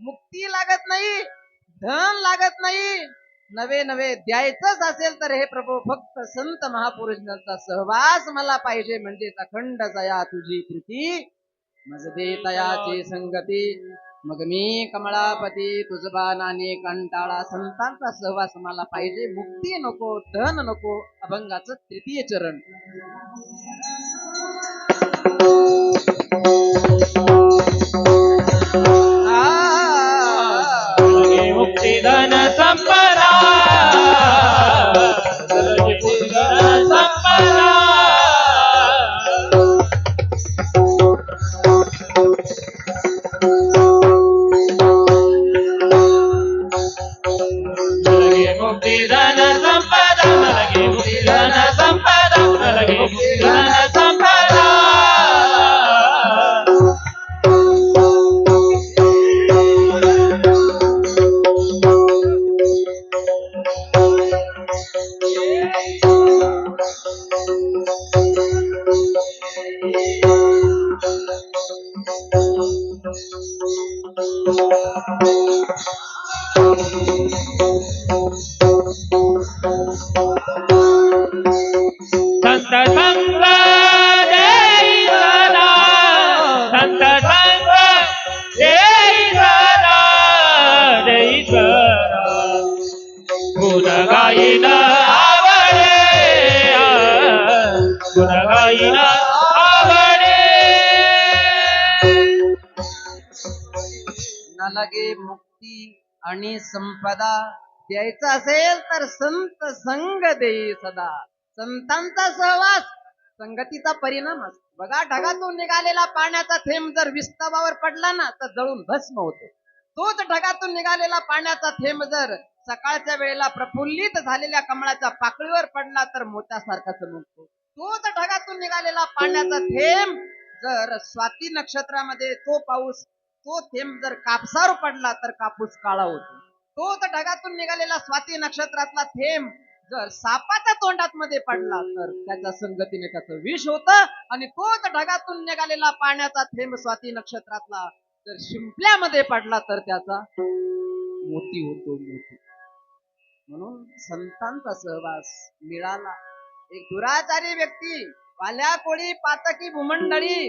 मुक्ती, लागत नाही धन, लागत नाही, नवे नवे द्यायचंच असेल तर हे प्रभू फक्त संत महापुरुषांचा सहवास मला पाहिजे, म्हणजे अखंड जया तुझी प्रीती मज दे तयाची संगती, मग मी कमळापती तुझबा नाने कंटाळा. संतांचा सहवास मला पाहिजे, मुक्ती नको धन नको. अभंगाचं तृतीय चरण. मुक्ती धन संपदा, मुक्ती धन संपदा. मुक्ती धन संपदा, मुक्ती धन संपदा, मुक्ती धन संपदा. संत संग देई सदा, संत संग देई सदा, देई सदा. गुण गाईन आवडे, गुण गाईन आवडे. न लगे मुक्ती आणि संपदा, द्यायचं असेल तर संत संग देई सदा. संतांचा सहवास संगतीचा परिणाम असतो. बघा ढगातून निघालेला पाण्याचा थेंब जर विस्तवावर पडला ना तर जळून भस्म होतो. तोच ढगातून निघालेला पाण्याचा थेंब जर सकाळच्या वेळेला प्रफुल्लित झालेल्या कमळाच्या पाकळीवर पडला तर मोत्यासारखा चमकतो. तोच ढगातून निघालेला पाण्याचा थेंब जर स्वाती नक्षत्रामध्ये तो पाऊस तो थेंब जर कापसावर पडला तर कापूस काळा होतो. तोच ढगातून निघालेला स्वाती नक्षत्रातला थेंब जर सापाच्या तोंडात मध्ये पडला तर त्याच्या संगतीने त्याचं विष होतं. आणि तोच ढगातून निघालेला पाण्याचा थेंब स्वाती नक्षत्रातला जर शिंपल्यामध्ये पडला तर त्याचा मोती होतो, मोती. म्हणून संतांचा सहवास मिळाला. एक दुराचारी व्यक्ती, वाल्या कोळी पातकी भूमंडळी,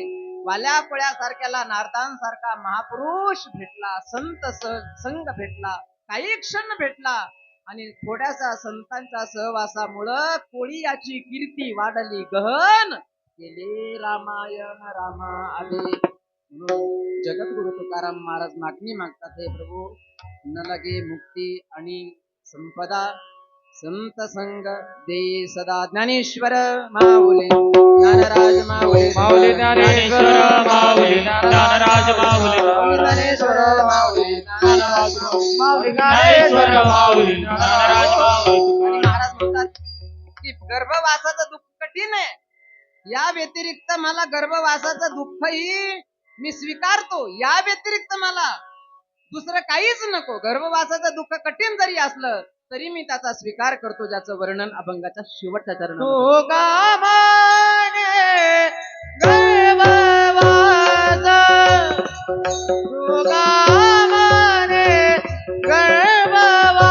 वाल्या कोळ्यासारख्याला नारदांसारखा महापुरुष भेटला, संत संग भेटला, काही क्षण भेटला. आणि थोड्याशा संतांच्या सहवासामुळं कोळी याची कीर्ती वाढली गहन, केले रामायण रामा आले. म्हणून जगद्गुरु तुकाराम महाराज मागणी मागतात, हे प्रभू न लगे मुक्ती आणि संपदा, संत संग दे सदा. ज्ञानेश्वर माऊली ज्ञानराज माऊली, माऊली ज्ञानेश्वर माऊली, ज्ञानराज माऊली, ज्ञानेश्वर माऊली ज्ञानराज माऊली ज्ञानेश्वर माऊली, ज्ञानराज माऊली. आणि महाराज म्हणतात की गर्भवासाचं दुःख कठीण आहे, या व्यतिरिक्त मला गर्भवासाचं दुःखही मी स्वीकारतो, या व्यतिरिक्त मला दुसरं काहीच नको. गर्भवासाचं दुःख कठीण जरी असलं तरी मी त्याचा स्वीकार करतो, ज्याचं वर्णन अभंगाच्या शेवटच्या चरणात. तो गामाने गर्भवास, तो गामाने गर्भवासी,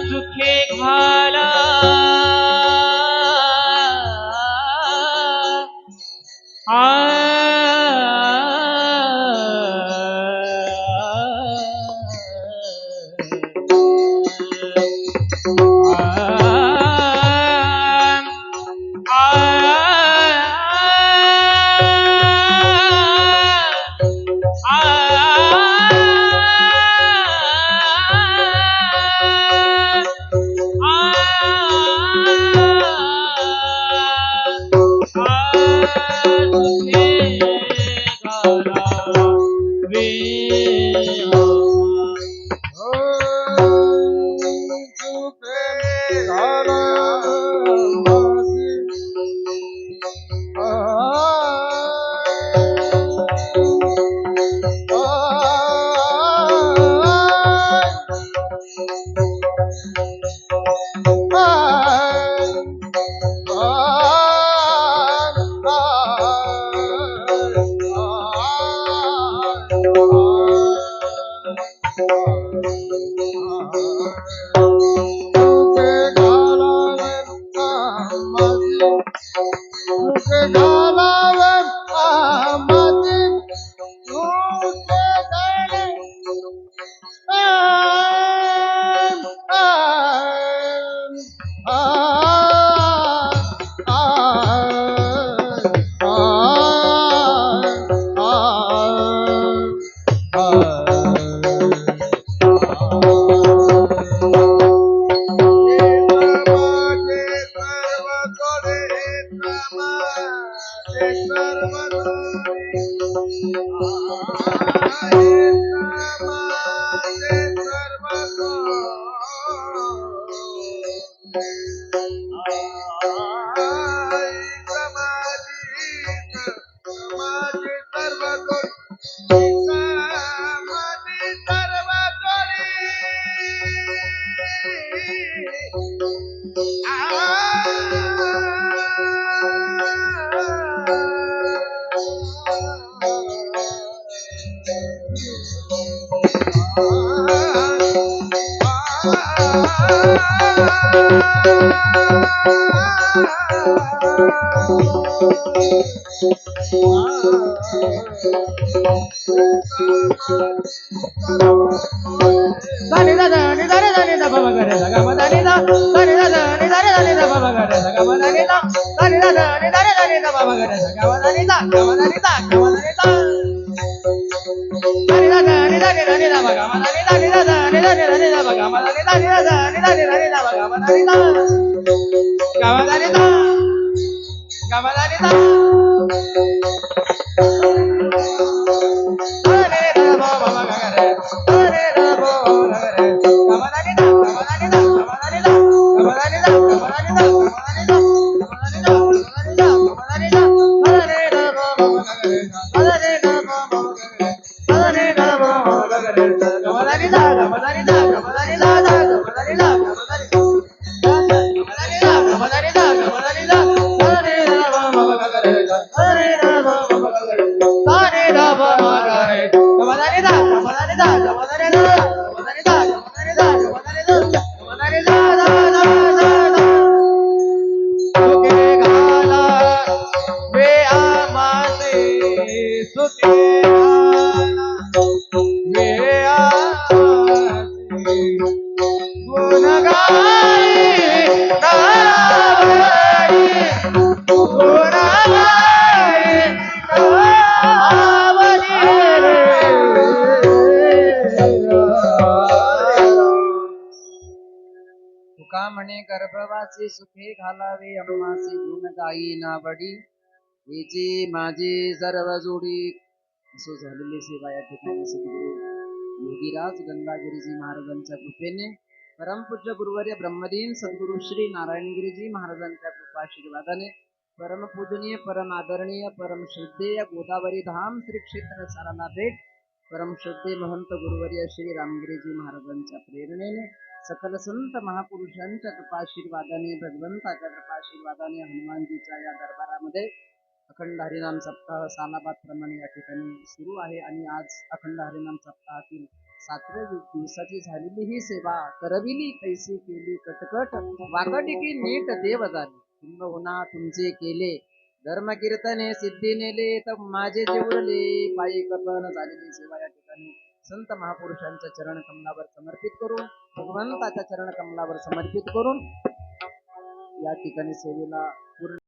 सुखे घाला तुका म्हणे गर्भवासी सुखे घालावे अम्मासी गुण गाई नावडी हिची माझी सर्व जोडी. असो झालेली सेवा या ठिकाणी सद्गुरु योगीराज गंगागिरीजी महाराजांच्या कृपेने परमपूज्य गुरुवर्य ब्रह्मदीन सद्गुरु श्री नारायणगिरीजी महाराजांच्या कृपा आशीर्वादाने परमपूजनीय परम आदरणीय परम श्रद्धेय गोदावरी धाम श्री क्षेत्र साराला भेट परम श्रद्धे महंत गुरुवर्य श्री रामगिरीजी महाराजांच्या प्रेरणेने सकल संत महापुरुषांच्या कृपाशीर्वादाने भगवंताच्या कृपाशीर्वादाने हनुमानजीच्या या दरबारामध्ये अखंड हरिनाम सप्ताह सालाबाद प्रमाणे या ठिकाणी सुरू आहे आणि आज अखंड हरिनाम सप्ताहातील 7व्या दिवसाची झालेली ही सेवा करविली पैसे केली कटकट वाकडिकी नीट देव झाले किंबहुना तुमचे केले धर्म कीर्तने सिद्धी नेले तर माझे जे उरले पायी कपन झालेली सेवा या ठिकाणी संत महापुरुषांच्या चरण कमलावर समर्पित करून भगवंताच्या चरण कमलावर समर्पित करून या ठिकाणी सेवेला पूर्ण